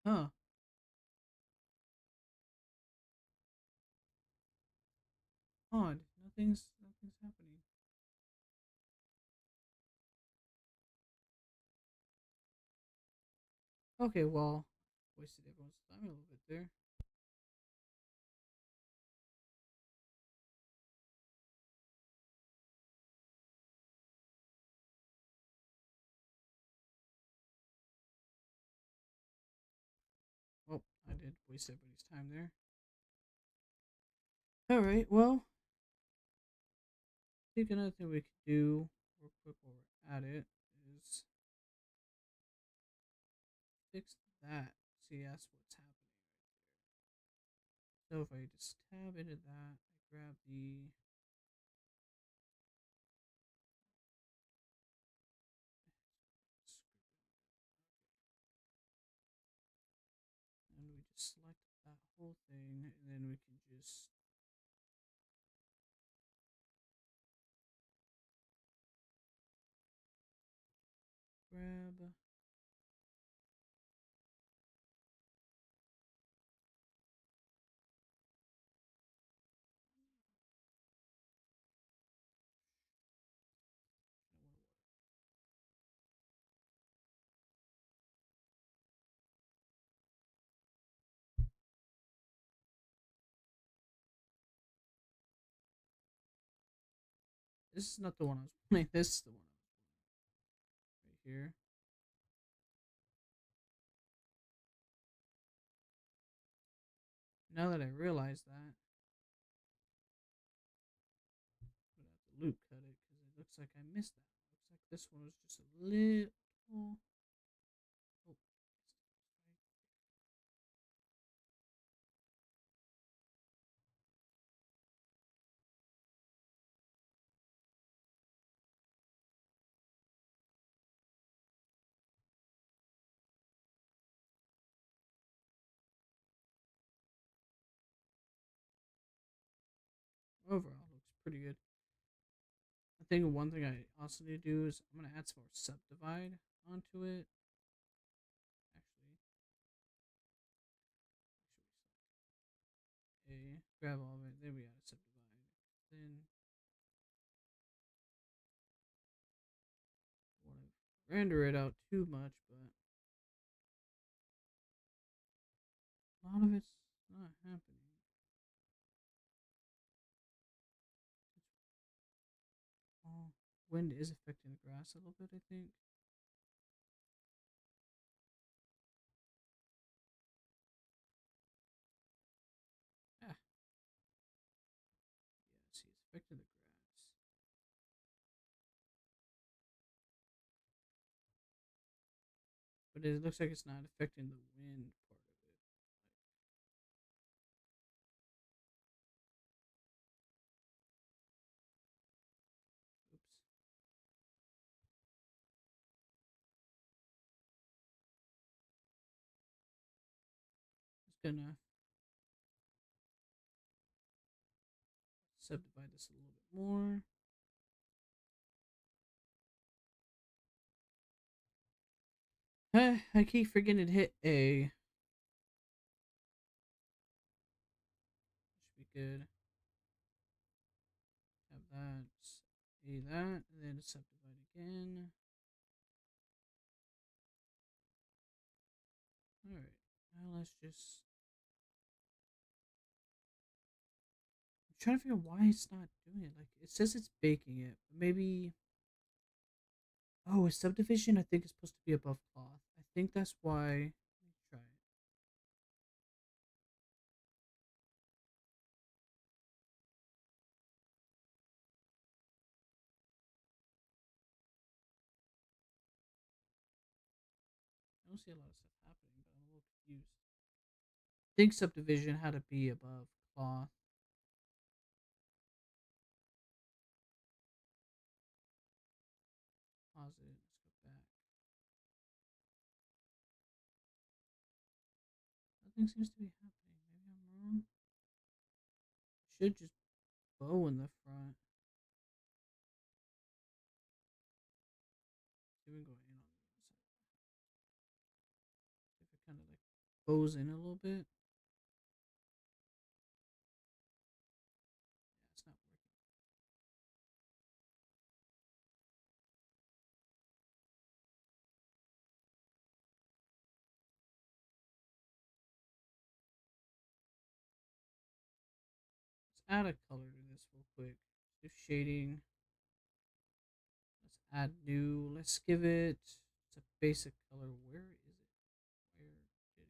Huh. Odd. Nothing's happening. Okay, well, wasted everyone's time a little bit there. Oh, I did waste everybody's time there. Alright, well, I think another thing we could do real quick while we're at it is fix that. See, that's what's happening right there. So if I just tab into that, I grab the just select that whole thing, and then we can just grab. This is not the one I was playing. This is the one I was playing right here. Now that I realize that, I'm gonna have to loop cut it because it looks like I missed that. Looks like this one was just a little. Oh, overall looks pretty good. I think one thing I also need to do is I'm gonna add some more subdivide onto it. Actually, A, grab all of it. Then we add subdivide. Then I want to render it out too much, but a lot of it's not happening. Oh, wind is affecting the grass a little bit, I think. Ah, yeah, see, it's affecting the grass. But it looks like it's not affecting the wind part of it. Like, oops. It's gonna subdivide this a little bit more. I keep forgetting to hit A. Should be good. Have that. A that. And then subdivide again. Alright. Now let's just. I'm trying to figure out why it's not doing it. Like, it says it's baking it. But maybe. Oh, a subdivision I think is supposed to be above cloth. I think that's why. Let me try it. I don't see a lot of stuff happening, but I'm a little confused. I think subdivision had to be above cloth. Pause it. Let's go back. Nothing seems to be happening. Maybe I'm wrong. Should just bow in the front. See, we can go in on the inside. If it kind of like bows in a little bit. Yeah, it's not working. Let's add a color to this real quick. Do shading. Let's add new. Let's give it. It's a basic color. Where is it? Where did it?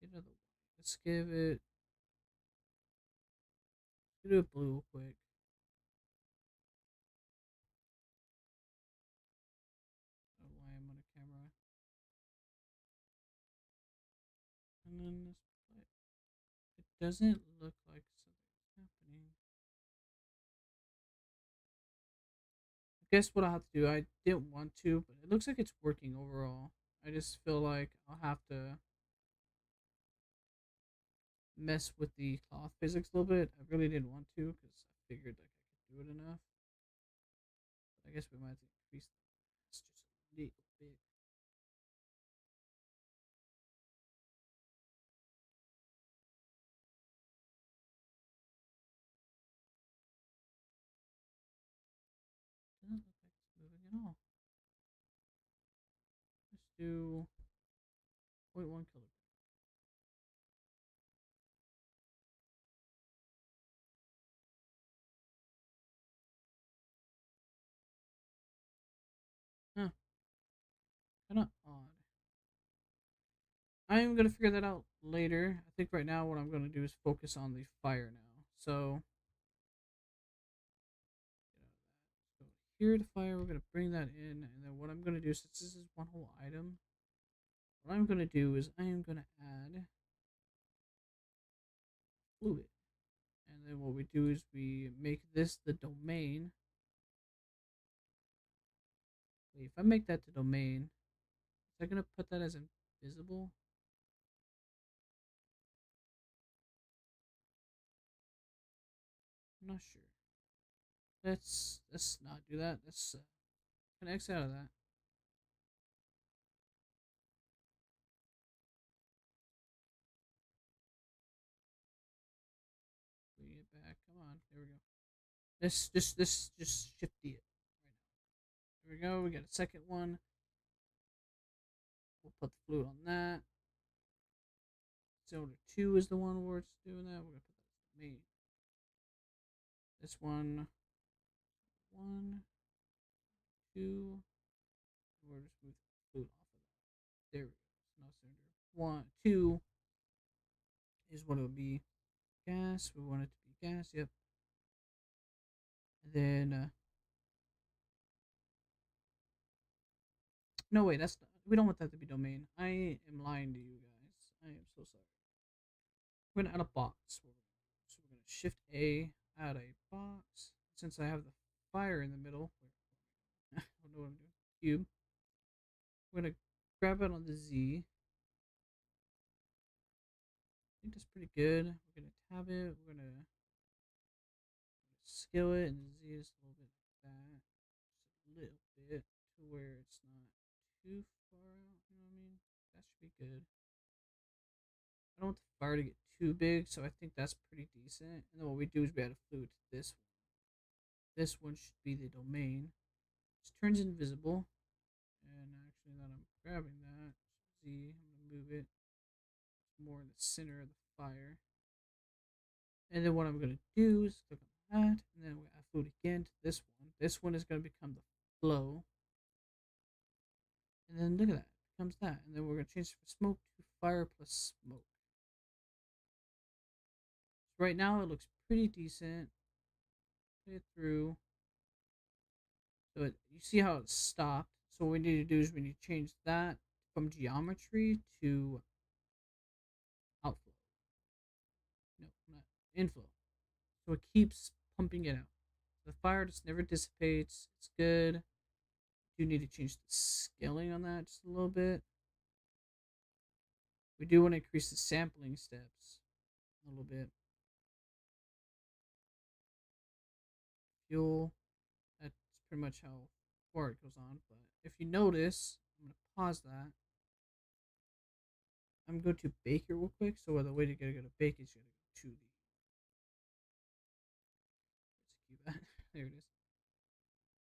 Get another white. Let's give it. Let's do it blue real quick. I don't know why I'm on a camera. And then this play. It doesn't look like something's happening. guess what I'll have to do. I didn't want to, but it looks like it's working overall. I just feel like I'll have to mess with the cloth physics a little bit. I really didn't want to because I figured like I could do it enough. But I guess we might have to increase the mass just a little bit. Doesn't look like it's moving at all. Let's do zero point 0.1 kilogram. Huh, kind of odd. I am gonna figure that out later. I think right now what I'm gonna do is focus on the fire now. So, so here the fire, we're gonna bring that in, and then what I'm gonna do, since this is one whole item, what I'm gonna do is I am gonna add fluid, and then what we do is we make this the domain. Wait, if I make that the domain, is that gonna put that as invisible? I'm not sure. Let's not do that. Let's X out of that. Bring it back. Come on. There we go. Just shift it right now. There we go. We got a second one. We'll put the fluid on that. Cylinder 2 is the one where it's doing that. We're gonna put that as the main. This one, 2. We're just move the fluid off of that. There we go. So now cylinder 2 is what it would be. Gas. We want it to be gas. Yep. And then no wait, that's we don't want that to be domain. I am lying to you guys. I am so sorry. We're gonna add a box. So we're gonna shift A, add a box. Since I have the fire in the middle, I don't know what I'm doing. Cube. We're gonna grab it on the Z. I think that's pretty good. We're gonna tab it. We're gonna scale it, and the Z is a little bit like that, just a little bit to where it's not too far out. You know what I mean? That should be good. I don't want the fire to get too big, so I think that's pretty decent. And then what we do is we add a fluid to this one. This one should be the domain. Just turns invisible. And actually, now I'm grabbing that. Z, I'm gonna move it more in the center of the fire. And then what I'm gonna do is click on that, and then we add fluid again to this one. This one is gonna become the flow. And then look at that, it becomes that. And then we're gonna change it from smoke to fire plus smoke. So right now it looks pretty decent. Play it through. So you see how it stopped. So what we need to do is we need to change that from geometry to outflow. No, not inflow. So it keeps pumping it out. The fire just never dissipates. It's good. Do need to change the scaling on that just a little bit. We do want to increase the sampling steps a little bit. Fuel. That's pretty much how far it goes on. But if you notice, I'm gonna pause that. I'm going to bake it real quick. So the way to get to bake is you gotta go to the there it is.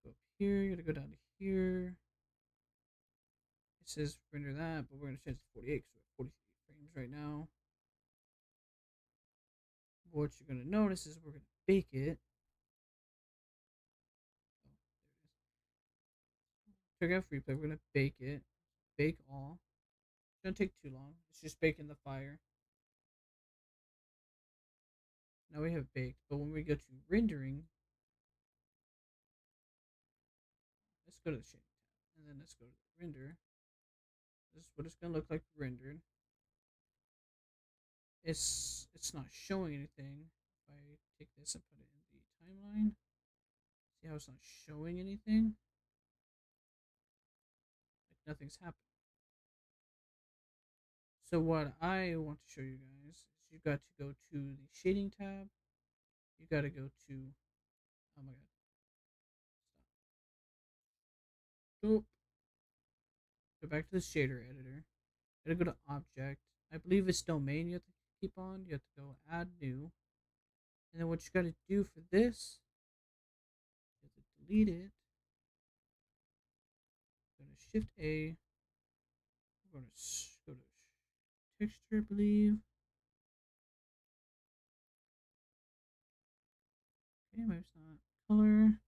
Go up here, you gotta go down to here. It says render that, but we're gonna change it to 48 because we're at 43 frames right now. What you're gonna notice is we're gonna bake it. Oh, there it is. Check out free play. We're gonna bake it. Bake all. It's gonna take too long. It's just baking the fire. Now we have baked, but when we go to rendering, let's go to the shape tab, and then let's go to the render. This is what it's gonna look like rendered. It's not showing anything. If I take this and put it in the timeline, See how it's not showing anything? Like nothing's happening. So what I want to show you guys is you got to go to the shading tab. You got to go to, oh my god, stop. Go back to the shader editor. You gotta go to object. I believe it's domain you have to keep on. You have to go add new. And then what you gotta do for this, you have to delete it. Go to Shift A. We're gonna go to texture, I believe. Okay, maybe it's not color.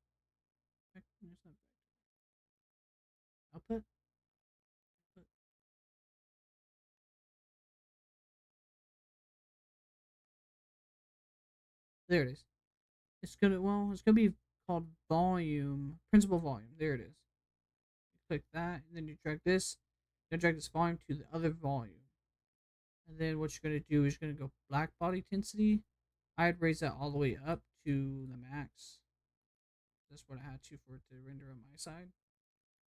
It's not output. Output. There it is. It's gonna be called volume, principal volume. There it is. You click that, and then you drag this. You're gonna drag this volume to the other volume. And then what you're gonna do is you're gonna go black body intensity. I'd raise that all the way up to the max. That's what I had to for it to render on my side.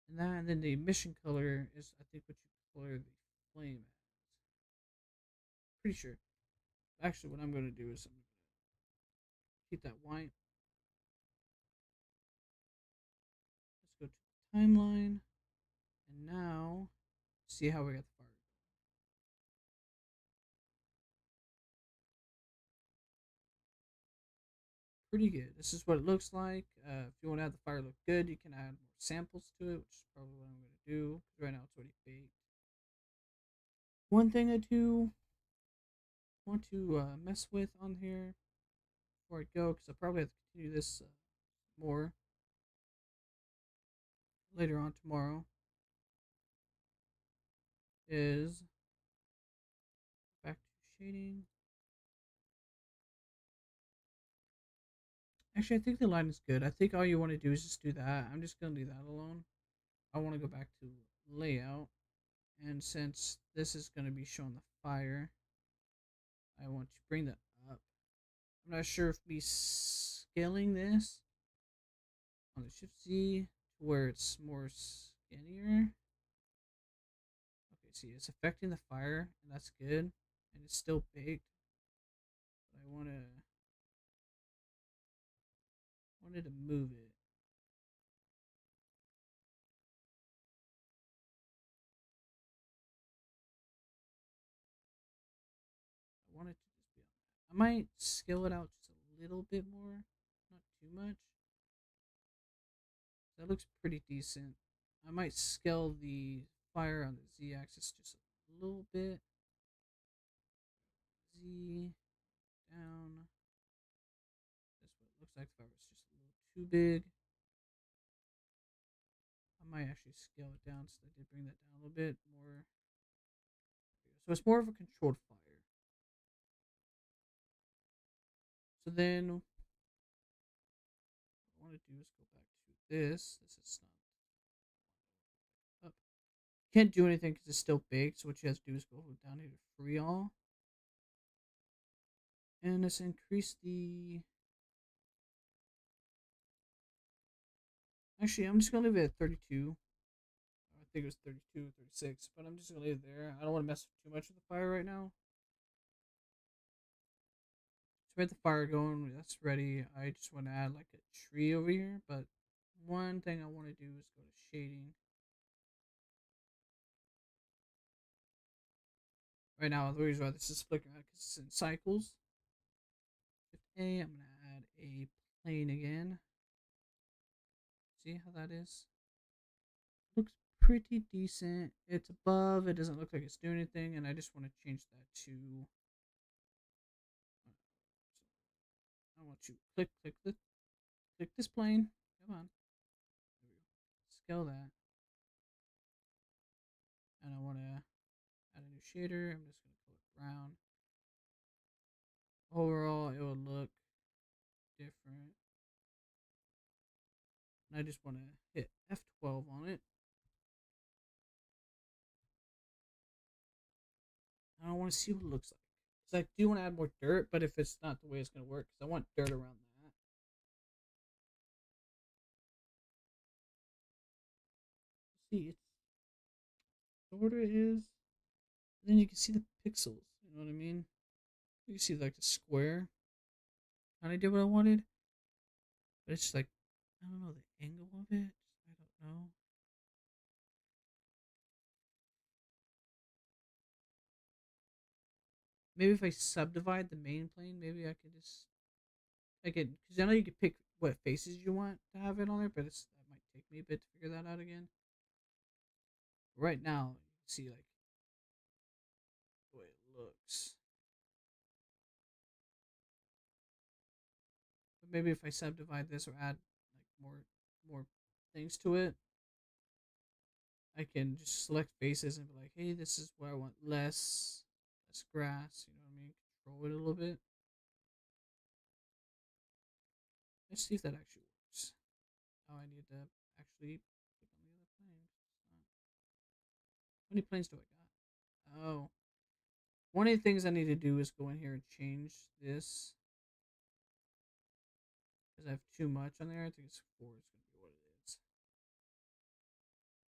And then the emission color is I think what you color the flame as. Pretty sure. Actually, what I'm gonna do is I'm gonna keep that white. Let's go to the timeline, and now see how we got the fire. Pretty good. This is what it looks like. If you want to have the fire look good, you can add more samples to it, which is probably what I'm going to do. Right now it's already baked. One thing I do want to mess with on here before I go, because I'll probably have to continue this more later on tomorrow, is back to shading. Actually, I think the line is good. I think all you want to do is just do that. I'm just going to leave that alone. I want to go back to layout. And since this is going to be showing the fire, I want to bring that up. I'm not sure if me scaling this on the Shift Z to where it's more skinnier. Okay, see, it's affecting the fire, and that's good. And it's still baked. But I wanted to move it. I want it to just be on that. I might scale it out just a little bit more, not too much. That looks pretty decent. I might scale the fire on the Z axis just a little bit. Z down. That's what it looks like. The fire was just a little too big. I might actually scale it down so I did bring that down a little bit more. So it's more of a controlled fire. So then what I want to do is go back to this. This is not up. Can't do anything because it's still baked. So what you have to do is go down here to free all. And let's increase the. Actually, I'm just going to leave it at 32. I think it was 32, 36, but I'm just going to leave it there. I don't want to mess too much with the fire right now. So we have the fire going. That's ready. I just want to add like a tree over here. But one thing I want to do is go to shading. Right now, the reason why this is flickering out because it's in cycles. Shift A, I'm going to add a plane again. See how that is? Looks pretty decent. It's above. It doesn't look like it's doing anything. And I just want to change that to. I want to click this plane. Come on. There we go. Scale that. And I want to add a new shader. I'm just going to call it brown. Overall, it will look different. And I just want to hit F12 on it. I don't want to see what it looks like. Because I do want to add more dirt, but if it's not the way it's going to work, because I want dirt around that. See, it's sort of is. Then you can see the pixels. You know what I mean? You can see like the square. Kind of did what I wanted, but it's just like I don't know the angle of it. I don't know. Maybe if I subdivide the main plane, maybe I could just I could because I know you could pick what faces you want to have it on there, but that might take me a bit to figure that out again. Right now, you can see like the way it looks. But maybe if I subdivide this or add like more things to it, I can just select faces and be like, hey, this is where I want less grass. You know what I mean? Control it a little bit. Let's see if that actually works. Oh, I need to actually click on the other plane. How many planes do I got? Oh, one of the things I need to do is go in here and change this because I have too much on there. I think it's four is going to be what it is.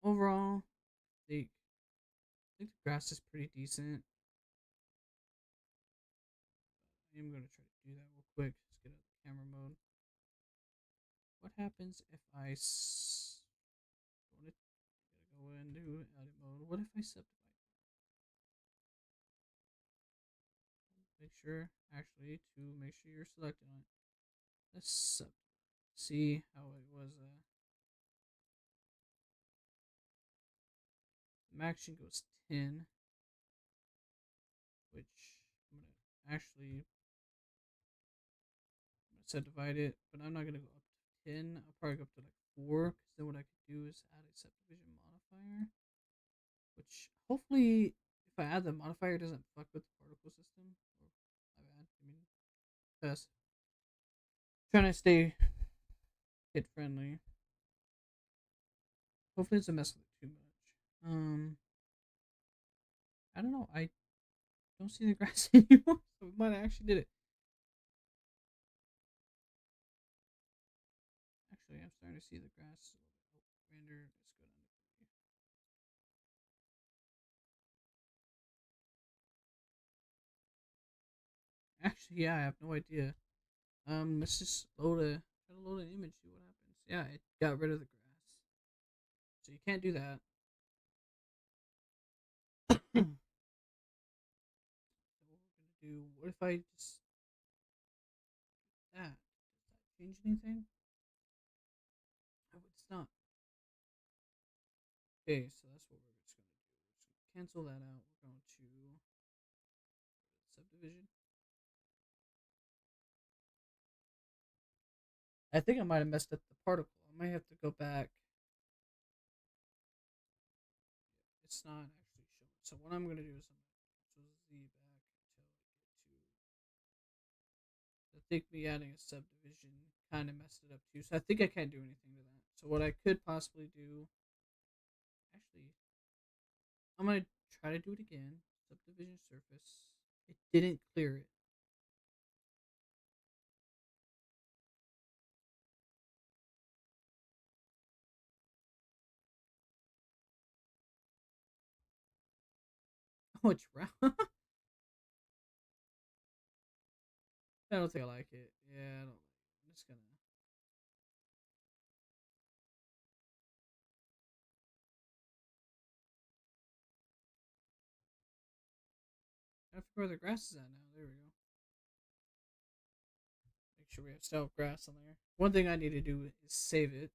Overall, I think the grass is pretty decent. I am going to try to do that real quick. Let's get out of the camera mode. What happens if I gotta go into edit mode? What if I subdivide? Make sure you're selected on it. Let's see how it was. Action goes 10, which I'm gonna actually subdivide it, but I'm not gonna go up to 10. I'll probably go up to like 4, because then what I could do is add a subdivision modifier, which hopefully, if I add the modifier, it doesn't fuck with the particle system. Or my bad. I mean, best. Trying to stay kid friendly. Hopefully, it doesn't mess with it too much. I don't know. I don't see the grass anymore, so we might have actually did it. Actually, I'm starting to see the grass. Oh, render. Let's go down to 3. Actually, yeah, I have no idea. Let's just try to load an image, see what happens. Yeah, it got rid of the grass, so you can't do that. So what we're gonna do? What if I just that? Does that change anything? No, it's not. Okay, so that's what we're just gonna do. We're just gonna cancel that out. We're going to subdivision. I think I might have messed up the particle. I might have to go back. It's not actually showing. So what I'm gonna do is I'm gonna Z back until I get to. I think me adding a subdivision kind of messed it up too. So I think I can't do anything to that. So what I could possibly do, actually, I'm gonna try to do it again. Subdivision surface. It didn't clear it. Oh, it's round. I don't think I like it. Yeah, I don't like it. I'm just gonna. I forget where the grass is at now. There we go. Make sure we have still grass on there. One thing I need to do is save it.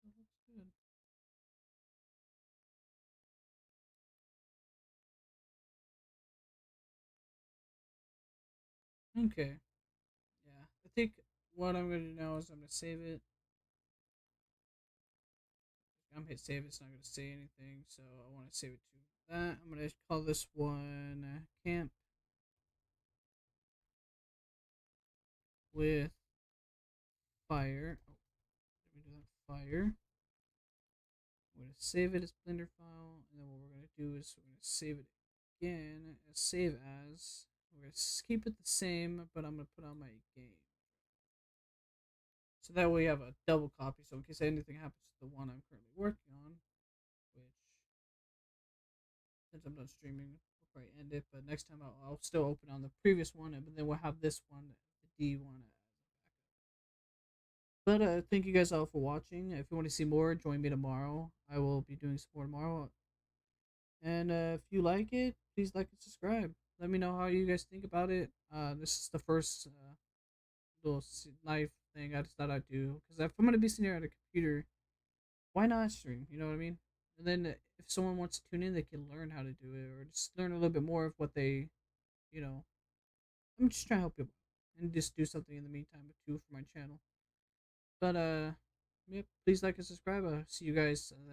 That looks good. Okay. Yeah. I think what I'm gonna do now is I'm gonna save it. I'm gonna hit save. It's not gonna say anything, so I want to save it to that. I'm gonna call this one camp with fire. Oh, let me do that fire. We're gonna save it as Blender file, and then what we're gonna do is we're gonna save it again as save as. We're gonna keep it the same, but I'm gonna put on my game. So that way we have a double copy. So in case anything happens to the one I'm currently working on, which since I'm done streaming before I end it, but next time I'll still open on the previous one, and then we'll have this one, the D one. But thank you guys all for watching. If you want to see more, join me tomorrow. I will be doing some more tomorrow. And if you like it, please like and subscribe. Let me know how you guys think about it. This is the first little live thing I just thought I'd do, because if I'm gonna be sitting here at a computer, why not stream? You know what I mean? And then if someone wants to tune in, they can learn how to do it, or just learn a little bit more of what they, you know. I'm just trying to help people and just do something in the meantime too for my channel. But yep, please like and subscribe. See you guys